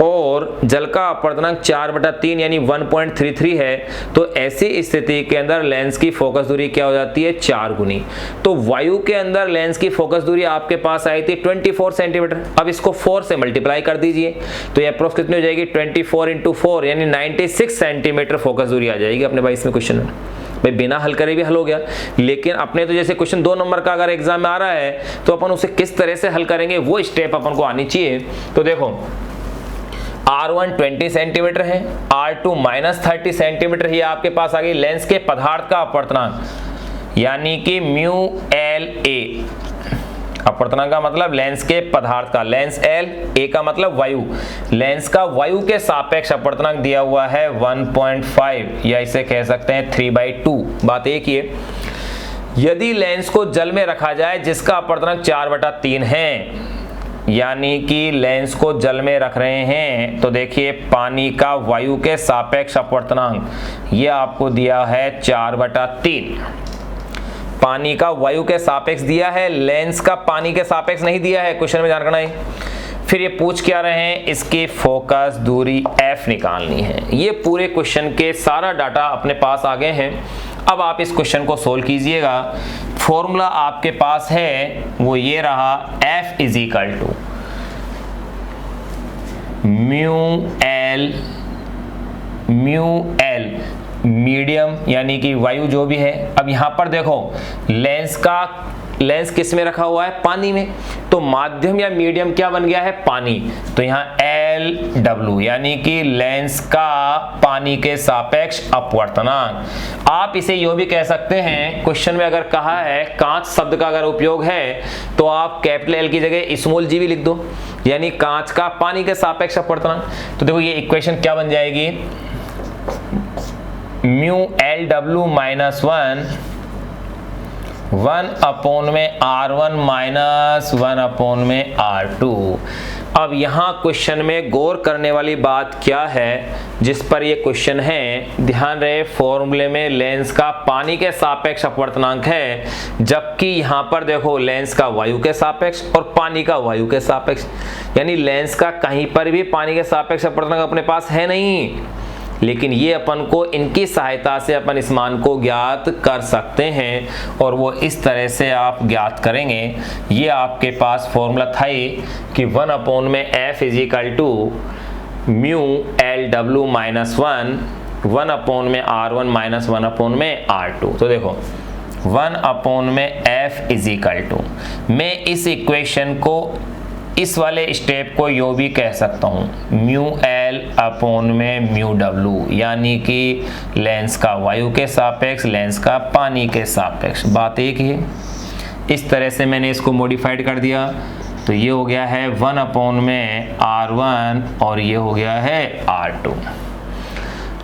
और जल का अपवर्तनांक 4/3 यानी 1.33 है, तो ऐसी स्थिति के अंदर लेंस की फोकस दूरी क्या हो जाती है, 4 गुनी। तो वायु के अंदर लेंस की फोकस दूरी आपके पास आई थी 24 सेंटीमीटर। अब इसको 4 से मल्टीप्लाई कर दीजिए, तो ये अप्रोक्स कितनी हो जाएगी, 24 × 4 यानी 96 सेंटीमीटर फोकस दूरी आ जाएगी अपने पास। इसमें क्वेश्चन भाई बिना हल करे भी हल हो गया, लेकिन अपने तो जैसे क्वेश्चन 2 नंबर का अगर एग्जाम में आ रहा है तो अपन उसे किस तरह से हल करेंगे वो स्टेप अपन को आनी चाहिए। तो देखो, R1 20 सेंटीमीटर है, R2 -30 सेंटीमीटर ही आपके पास आ गई लेंस के पदार्थ का अपवर्तनांक यानी कि μLA। अपवर्तनांक का मतलब लेंस के पदार्थ का, लेंस L, A का मतलब वायु। लेंस का वायु के सापेक्ष अपवर्तनांक दिया हुआ है 1.5 या इसे कह सकते हैं 3/2। बात एक ही है, यदि लेंस को जल में रखा जाए जिसका अपवर्तनांक 4/3 है, यानी कि लेंस को जल में रख रहे हैं, तो देखिए पानी का वायु के सापेक्ष अपवर्तनांक ये आपको दिया है 4/3। पानी का वायु के सापेक्ष दिया है, लेंस का पानी के सापेक्ष नहीं दिया है, क्वेश्चन में ध्यान रखना है। फिर ये पूछ क्या रहे हैं, इसकी फोकस दूरी f निकालनी है। ये पूरे क्वेश्चन के सारा डाटा अपने पास आ गए हैं। अब आप इस क्वेश्चन को सोल्व कीजिएगा। फॉर्मूला आपके पास है वो ये रहा, F is equal to μL medium यानी कि वायु जो भी है। अब यहां पर देखो लेंस किस में रखा हुआ है, पानी में, तो माध्यम या मीडियम क्या बन गया है, पानी। तो यहाँ LW यानी कि लेंस का पानी के सापेक्ष अपवर्तनांक। आप इसे यूं भी कह सकते हैं, क्वेश्चन में अगर कहा है कांच शब्द का अगर उपयोग है तो आप कैपिटल L की जगह स्मॉल g भी लिख दो, यानी कांच का पानी के सापेक्ष अपवर्तनांक। तो देखो ये इक्वेशन क्या बन जाएगी, μLW - 1/R1 - 1/R2। अब यहाँ क्वेश्चन में गौर करने वाली बात क्या है जिस पर ये क्वेश्चन है, ध्यान रहे फॉर्मूले में लेंस का पानी के सापेक्ष अपवर्तनांक है, जबकि यहाँ पर देखो लेंस का वायु के सापेक्ष और पानी का वायु के सापेक्ष, यानी लेंस का कहीं पर भी पानी के सापेक्ष अपवर्तनांक अपने पास है नहीं, लेकिन ये अपन को इनकी सहायता से अपन इस मान को ज्ञात कर सकते हैं, और वो इस तरह से आप ज्ञात करेंगे। ये आपके पास फॉर्मूला था ही कि 1/F is equal to μLW - 1/R1 - 1/R2। तो देखो 1/F इजिकल टू, मैं इस इक्वेशन को, इस वाले स्टेप को यो भी कह सकता हूँ μL/μW, यानी कि लेंस का वायु के सापेक्ष, लेंस का पानी के सापेक्ष। बात एक ही है, इस तरह से मैंने इसको मॉडिफाइड कर दिया, तो ये हो गया है 1/R1 और ये हो गया है R2।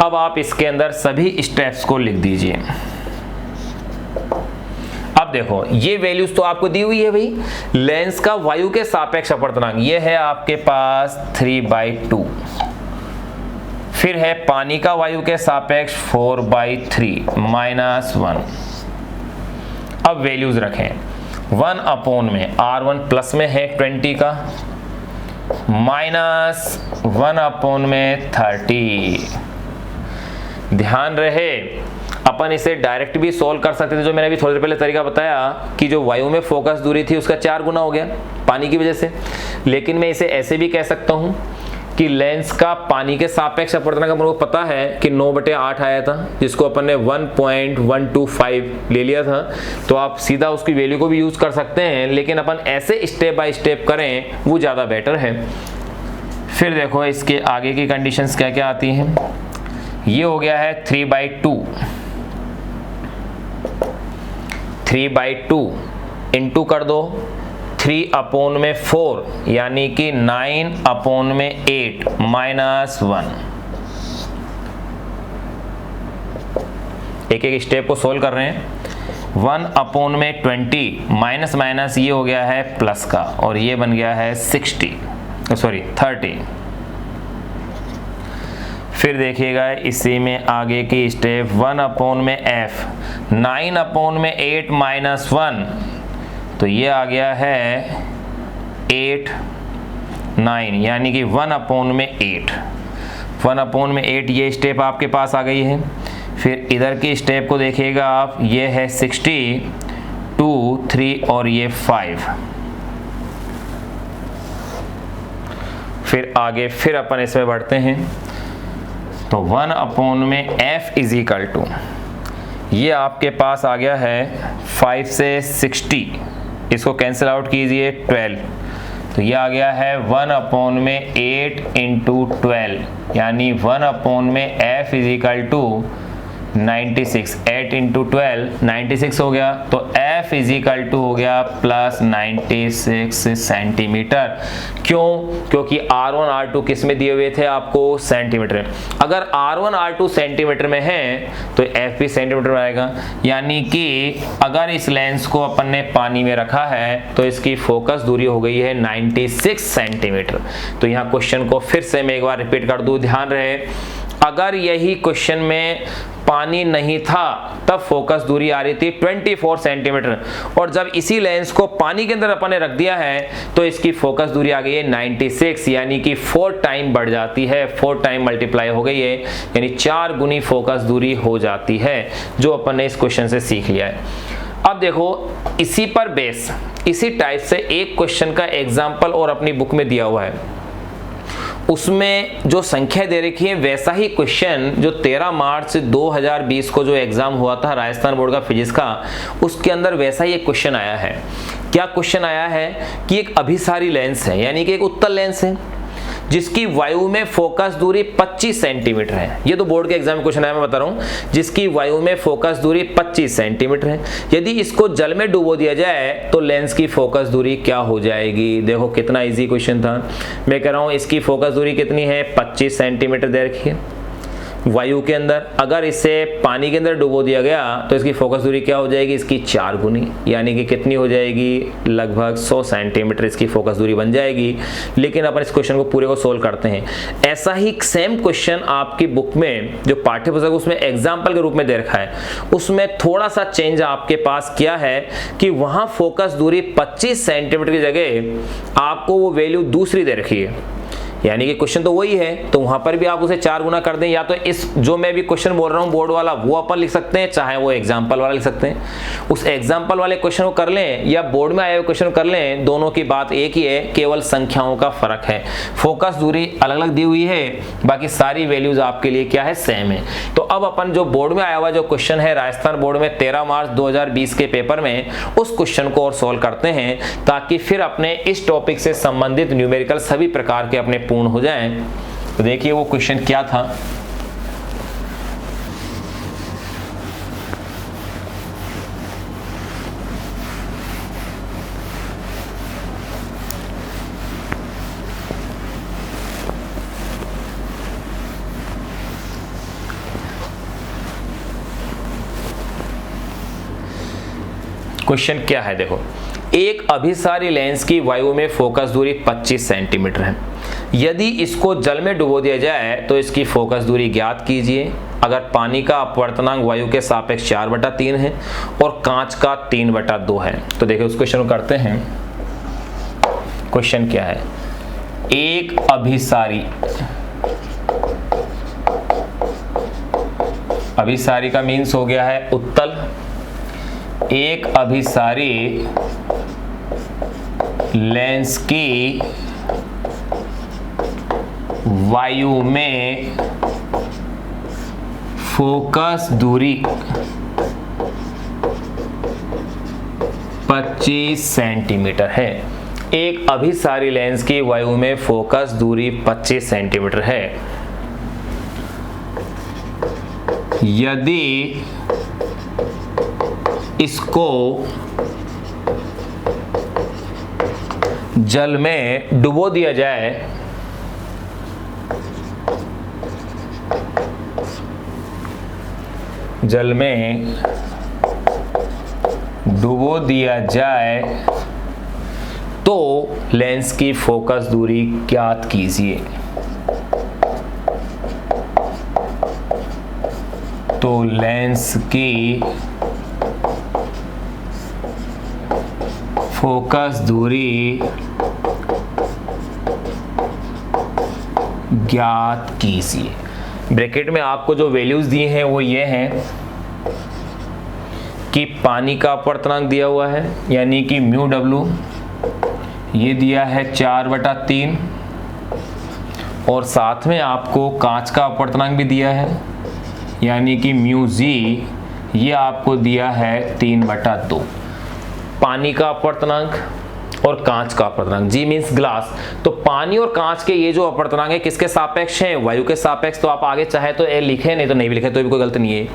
अब आप इसके अंदर सभी स्टेप्स को लिख दीजिए। अब देखो ये वैल्यूज तो आपको दी हुई है भाई, लेंस का वायु के सापेक्ष अपवर्तनांक ये है आपके पास 3/2, फिर है पानी का वायु के सापेक्ष 4/3 -1। अब वैल्यूज रखें, 1 में R1 प्लस में है 20 का, -1 में 30। ध्यान रहे अपन इसे डायरेक्ट भी सोल्व कर सकते थे, जो मैंने अभी थोड़ी देर पहले तरीका बताया कि जो वायु में फोकस दूरी थी उसका 4 गुना हो गया पानी की वजह से। लेकिन मैं इसे ऐसे भी कह सकता हूं कि लेंस का पानी के सापेक्ष अपवर्तनांक अपन को पता है कि 9/8 आया था, जिसको अपन ने 1.125 ले लिया था, तो आप सीधा उसकी वैल्यू को भी यूज कर सकते हैं, लेकिन अपन ऐसे स्टेप बाय स्टेप करें वो ज़्यादा बेटर है। फिर देखो इसके आगे की कंडीशंस क्या क्या आती हैं। ये हो गया है 3/2 इंटू कर दो 3/4 यानी कि 9/8 -1। एक एक स्टेप को सोल्व कर रहे हैं। 1/20 माइनस माइनस ये हो गया है प्लस का, और ये बन गया है 30। फिर देखिएगा इसी में आगे की स्टेप 1/f 9/8 -1, तो ये आ गया है 8 9 यानी कि 1/8। 1/8 ये स्टेप आपके पास आ गई है। फिर इधर की स्टेप को देखिएगा आप, ये है 60 2 3 और ये 5। फिर आगे फिर अपन इसमें बढ़ते हैं, तो 1/f इज इक्वल टू ये आपके पास आ गया है 5 से 60, इसको कैंसिल आउट कीजिए 12, तो ये आ गया है 1/8 इंटू 12 यानी 1/f is equal to 96। 8 into 12 96 हो गया, तो f इज इक्वल टू हो गया प्लस 96 सेंटीमीटर। क्यों? क्योंकि R1 R2 किस में दिए हुए थे आपको? सेंटीमीटर। अगर R1 R2 सेंटीमीटर में है तो f भी सेंटीमीटर में आएगा, यानी कि अगर इस लेंस को अपन ने पानी में रखा है तो इसकी फोकस दूरी हो गई है 96 सेंटीमीटर। तो यहाँ क्वेश्चन को फिर से मैं एक बार रिपीट कर दूं, ध्यान रहे, अगर यही क्वेश्चन में पानी नहीं था तब फोकस दूरी आ रही थी 24 सेंटीमीटर, और जब इसी लेंस को पानी के अंदर अपन ने रख दिया है तो इसकी फोकस दूरी आ गई है 96, यानी कि 4 टाइम बढ़ जाती है, 4 टाइम मल्टीप्लाई हो गई है, यानी 4 गुनी फोकस दूरी हो जाती है, जो अपन ने इस क्वेश्चन से सीख लिया है। अब देखो इसी पर बेस, इसी टाइप से एक क्वेश्चन का एग्जाम्पल और अपनी बुक में दिया हुआ है, उसमें जो संख्या दे रखी है वैसा ही क्वेश्चन जो 13 मार्च 2020 को जो एग्जाम हुआ था राजस्थान बोर्ड का फिजिक्स का, उसके अंदर वैसा ही एक क्वेश्चन आया है। क्या क्वेश्चन आया है कि एक अभिसारी लेंस है, यानी कि एक उत्तल लेंस है जिसकी वायु में फोकस दूरी 25 सेंटीमीटर है। ये तो बोर्ड के एग्जाम में क्वेश्चन आया, मैं बता रहा हूँ, जिसकी वायु में फोकस दूरी 25 सेंटीमीटर है। यदि इसको जल में डुबो दिया जाए तो लेंस की फोकस दूरी क्या हो जाएगी? देखो कितना इजी क्वेश्चन था। मैं कह रहा हूँ इसकी फोकस दूरी कितनी है? 25 सेंटीमीटर दे रखी है वायु के अंदर। अगर इसे पानी के अंदर डुबो दिया गया तो इसकी फोकस दूरी क्या हो जाएगी? इसकी 4 गुनी, यानी कि कितनी हो जाएगी? लगभग 100 सेंटीमीटर इसकी फोकस दूरी बन जाएगी। लेकिन अपन इस क्वेश्चन को पूरे को सोल्व करते हैं। ऐसा ही सेम क्वेश्चन आपकी बुक में जो पाठ्य पुस्तक उसमें एग्जाम्पल के रूप में दे रखा है, उसमें थोड़ा सा चेंज आपके पास किया है कि वहां फोकस दूरी 25 सेंटीमीटर की जगह आपको वो वैल्यू दूसरी दे रखी है, यानी कि क्वेश्चन तो वही है, तो वहां पर भी आप उसे 4 गुना कर दें। या तो इस जो मैं भी क्वेश्चन बोल रहा हूं बोर्ड वाला वो अपन लिख सकते हैं, चाहे वो एग्जाम्पल वाला लिख सकते हैं। उस एग्जाम्पल वाले क्वेश्चन को कर लें या बोर्ड में आए हुए क्वेश्चन कर लें, दोनों की बात एक ही है, केवल संख्याओं का फर्क है। फोकस दूरी अलग अलग दी हुई है, बाकी सारी वैल्यूज आपके लिए क्या है? सेम है। तो अब अपन जो बोर्ड में आया हुआ जो क्वेश्चन है राजस्थान बोर्ड में 13 मार्च 2020 के पेपर में, उस क्वेश्चन को और सोल्व करते हैं, ताकि फिर अपने इस टॉपिक से संबंधित न्यूमेरिकल सभी प्रकार के अपने पूर्ण हो जाएं। तो देखिए वो क्वेश्चन क्या था। क्वेश्चन क्या है देखो, एक अभिसारी लेंस की वायु में फोकस दूरी 25 सेंटीमीटर है। यदि इसको जल में डुबो दिया जाए तो इसकी फोकस दूरी ज्ञात कीजिए। अगर पानी का अपवर्तनांक वायु के सापेक्ष 4/3 है और कांच का 3/2 है। तो देखिए उस क्वेश्चन को करते हैं। क्वेश्चन क्या है, एक अभिसारी का मीन्स हो गया है उत्तल। एक अभिसारी लेंस की वायु में फोकस दूरी 25 सेंटीमीटर है। एक अभिसारी लेंस की वायु में फोकस दूरी 25 सेंटीमीटर है। यदि इसको जल में डुबो दिया जाए तो लेंस की फोकस दूरी ज्ञात कीजिए। तो लेंस की फोकस दूरी ज्ञात कीजिए। ब्रैकेट में आपको जो वैल्यूज दिए हैं वो ये हैं कि पानी का अपवर्तनांक दिया हुआ है यानी कि म्यू डब्लू ये दिया है 4/3 और साथ में आपको कांच का अपवर्तनांक भी दिया है यानी कि म्यू जी ये आपको दिया है 3/2। पानी का अपवर्तनांक और कांच का अपवर्तनांक, जी मीन्स ग्लास, तो पानी और कांच के ये जो अपवर्तनांक है किसके सापेक्ष है, वायु के सापेक्ष। तो आप आगे चाहे तो ए लिखे नहीं तो नहीं भी लिखे तो भी कोई गलती नहीं है।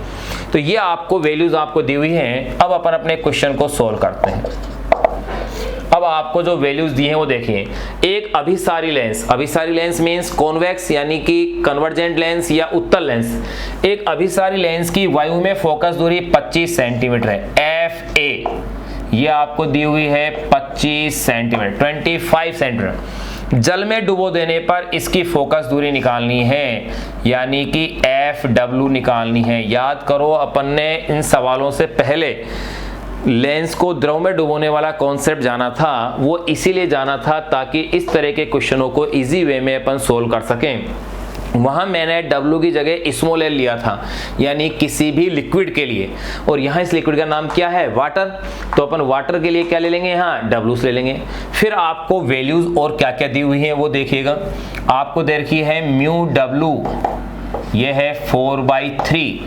तो ये आपको वैल्यूज आपको दी हुई हैं। अब अपन अपने क्वेश्चन को सोल्व करते हैं। अब आपको जो वैल्यूज दी हैं वो देखिए। एक अभिसारी लेंस मीन्स कॉन्वेक्स यानी कि कन्वर्जेंट लेंस या उत्तल लेंस। एक अभिसारी लेंस की वायु में फोकस दूरी 25 सेंटीमीटर है। एफ ए ये आपको दी हुई है 25 सेंटीमीटर, 25 सेंटीमीटर। जल में डुबो देने पर इसकी फोकस दूरी निकालनी है यानी कि एफ डब्ल्यू निकालनी है। याद करो अपन ने इन सवालों से पहले लेंस को द्रव में डुबोने वाला कॉन्सेप्ट जाना था। वो इसीलिए जाना था ताकि इस तरह के क्वेश्चनों को इजी वे में अपन सोल्व कर सकें। वहां मैंने W की जगह स्मॉल l लिया था यानी किसी भी लिक्विड के लिए, और यहाँ इस लिक्विड का नाम क्या है, वाटर। तो अपन वाटर के लिए क्या ले लेंगे, यहाँ W ले लेंगे। फिर आपको वैल्यूज और क्या क्या दी हुई है वो देखिएगा। आपको दे रखी है म्यू W ये है 4/3,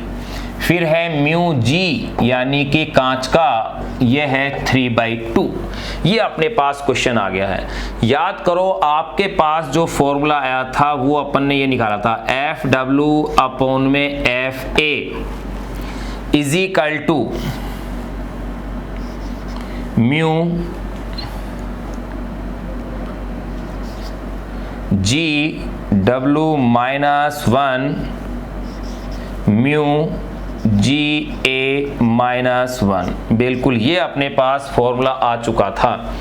फिर है म्यू जी यानी कि कांच का ये है 3/2। ये अपने पास क्वेश्चन आ गया है। याद करो आपके पास जो फॉर्मूला आया था वो अपन ने ये निकाला था एफ डब्ल्यू अपॉन में f a is equal to mu g डब्ल्यू -1 म्यू GA-1। बिल्कुल ये अपने पास फॉर्मूला आ चुका था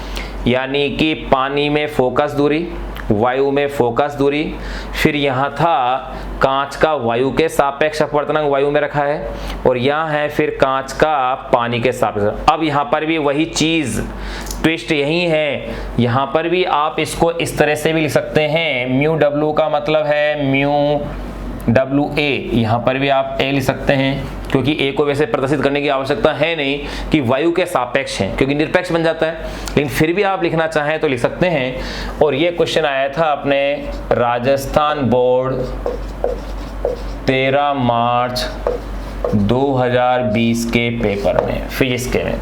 यानी कि पानी में फोकस दूरी, वायु में फोकस दूरी, फिर यहाँ था कांच का वायु के सापेक्ष अपवर्तनांक वायु में रखा है, और यहाँ है फिर कांच का पानी के सापेक्ष। अब यहाँ पर भी वही चीज़ ट्विस्ट यही है, यहाँ पर भी आप इसको इस तरह से भी लिख सकते हैं। म्यू डब्ल्यू का मतलब है म्यू WA, यहाँ पर भी आप A लिख सकते हैं क्योंकि A को वैसे प्रदर्शित करने की आवश्यकता है नहीं कि वायु के सापेक्ष है क्योंकि निरपेक्ष बन जाता है, लेकिन फिर भी आप लिखना चाहें तो लिख सकते हैं। और ये क्वेश्चन आया था अपने राजस्थान बोर्ड 13 मार्च 2020 के पेपर में, फिजिक्स के में।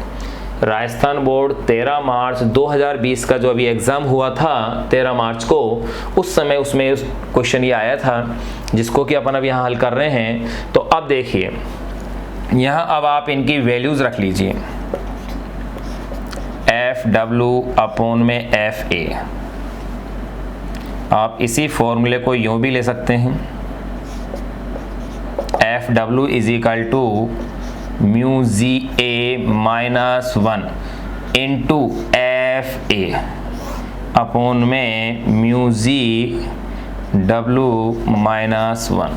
राजस्थान बोर्ड 13 मार्च 2020 का जो अभी एग्ज़ाम हुआ था 13 मार्च को, उस समय उसमें क्वेश्चन ये आया था जिसको कि अपन अब यहाँ हल कर रहे हैं। तो अब देखिए यहाँ अब आप इनकी वैल्यूज़ रख लीजिए, एफ डब्ल्यू अपॉन में एफ ए। आप इसी फॉर्मूले को यूँ भी ले सकते हैं, f W is equal to mu ji A minus 1 into F A upon में म्यू जी डब्ल्यू माइनस 1।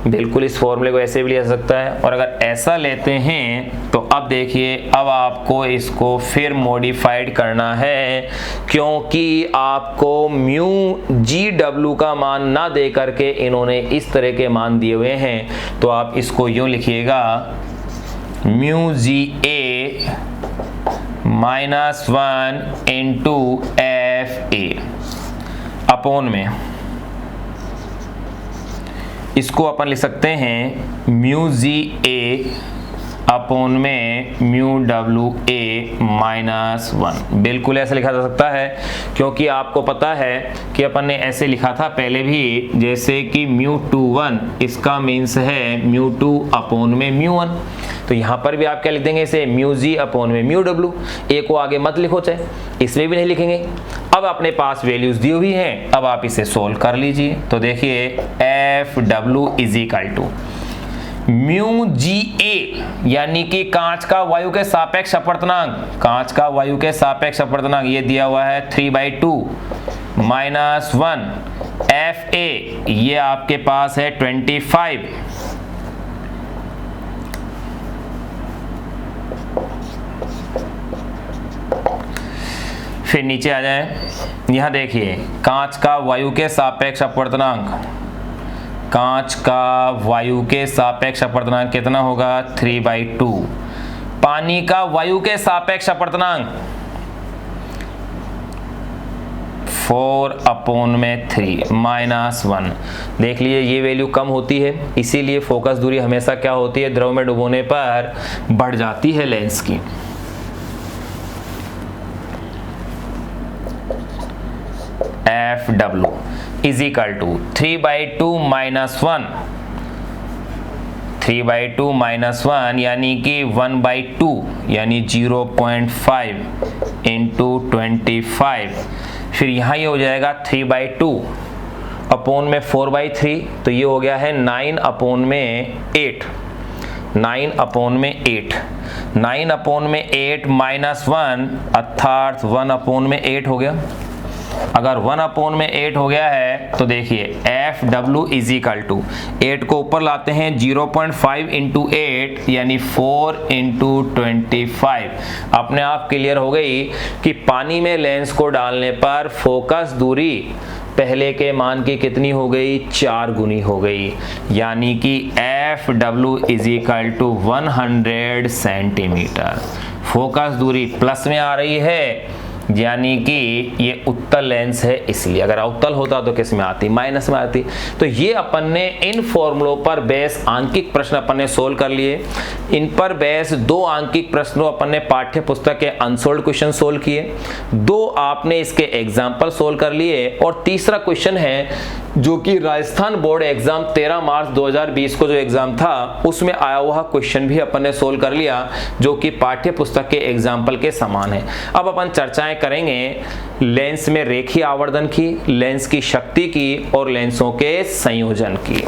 बिल्कुल इस फॉर्मूले को ऐसे भी लिया जा सकता है, और अगर ऐसा लेते हैं तो अब देखिए अब आपको इसको फिर मॉडिफाइड करना है, क्योंकि आपको म्यू जी डब्ल्यू का मान ना दे करके इन्होंने इस तरह के मान दिए हुए हैं। तो आप इसको यूं लिखिएगा mu ji A minus 1 into F A upon में इसको अपन लिख सकते हैं म्यू जी ए अपॉन में म्यू डब्ल्यू ए माइनस 1। बिल्कुल ऐसे लिखा जा सकता है, क्योंकि आपको पता है कि अपन ने ऐसे लिखा था पहले भी, जैसे कि म्यू टू 1 इसका मीन्स है म्यू 2 अपॉन में म्यू 1। तो यहाँ पर भी आप क्या लिख देंगे इसे म्यू जी अपॉन में म्यू डब्ल्यू। ए को आगे मत लिखो, चाहे इसमें भी नहीं लिखेंगे। अब अपने पास वैल्यूज दी हुई हैं, अब आप इसे सोल्व कर लीजिए। तो देखिए F W is equal to mu ji a यानी कि कांच का वायु के सापेक्ष अपवर्तनांक, कांच का वायु के सापेक्ष अपवर्तनांक ये दिया हुआ है 3/2 माइनस 1 एफ ए ये आपके पास है 25। फिर नीचे आ जाए, यहां देखिए कांच का वायु के सापेक्ष अपवर्तनांक, कांच का वायु के सापेक्ष अपवर्तनांक कितना होगा 3/2। पानी का वायु के सापेक्ष अपवर्तनांक 4/3 माइनस 1। देख लीजिए ये वैल्यू कम होती है, इसीलिए फोकस दूरी हमेशा क्या होती है, द्रव में डुबोने पर बढ़ जाती है लेंस की। F W is equal to 3/2 minus 1, 3/2 minus 1 यानी कि 1/2 यानी 0.5 इंटू 25। फिर यहाँ ये हो जाएगा 3/2 अपॉन में 4/3, तो ये हो गया है 9 अपॉन में 8, 9 अपॉन में 8, 9 अपॉन में 8 माइनस 1 अर्थात 1 अपॉन में 8 हो गया। अगर 1 अपॉन में 8 हो गया है तो देखिए F W is equal to 8 को ऊपर लाते हैं 0.5 इंटू 8 यानी 4 इंटू 25। अपने आप क्लियर हो गई कि पानी में लेंस को डालने पर फोकस दूरी पहले के मान की कितनी हो गई, 4 गुनी हो गई, यानी कि F W is equal to 100 centimetre. Focus दूरी प्लस में आ रही है, यानी कि ये उत्तल लेंस है, इसलिए अगर अवतल होता तो किस में आती, माइनस में आती। तो ये अपन ने इन फॉर्मूलों पर बेस आंकिक प्रश्न अपन ने सोल्व कर लिए। इन पर बेस 2 आंकिक प्रश्नों अपन ने पाठ्य पुस्तक के अनसोल्व क्वेश्चन सोल्व किए, 2 आपने इसके एग्जाम्पल सोल्व कर लिए, और तीसरा क्वेश्चन है जो कि राजस्थान बोर्ड एग्जाम 13 मार्च 2020 को जो एग्जाम था उसमें आया हुआ क्वेश्चन भी अपन ने सोल्व कर लिया, जो कि पाठ्य पुस्तक के एग्जाम्पल के समान है। अब अपन चर्चाएं करेंगे लेंस में रेखीय आवर्धन की, लेंस की शक्ति की और लेंसों के संयोजन की।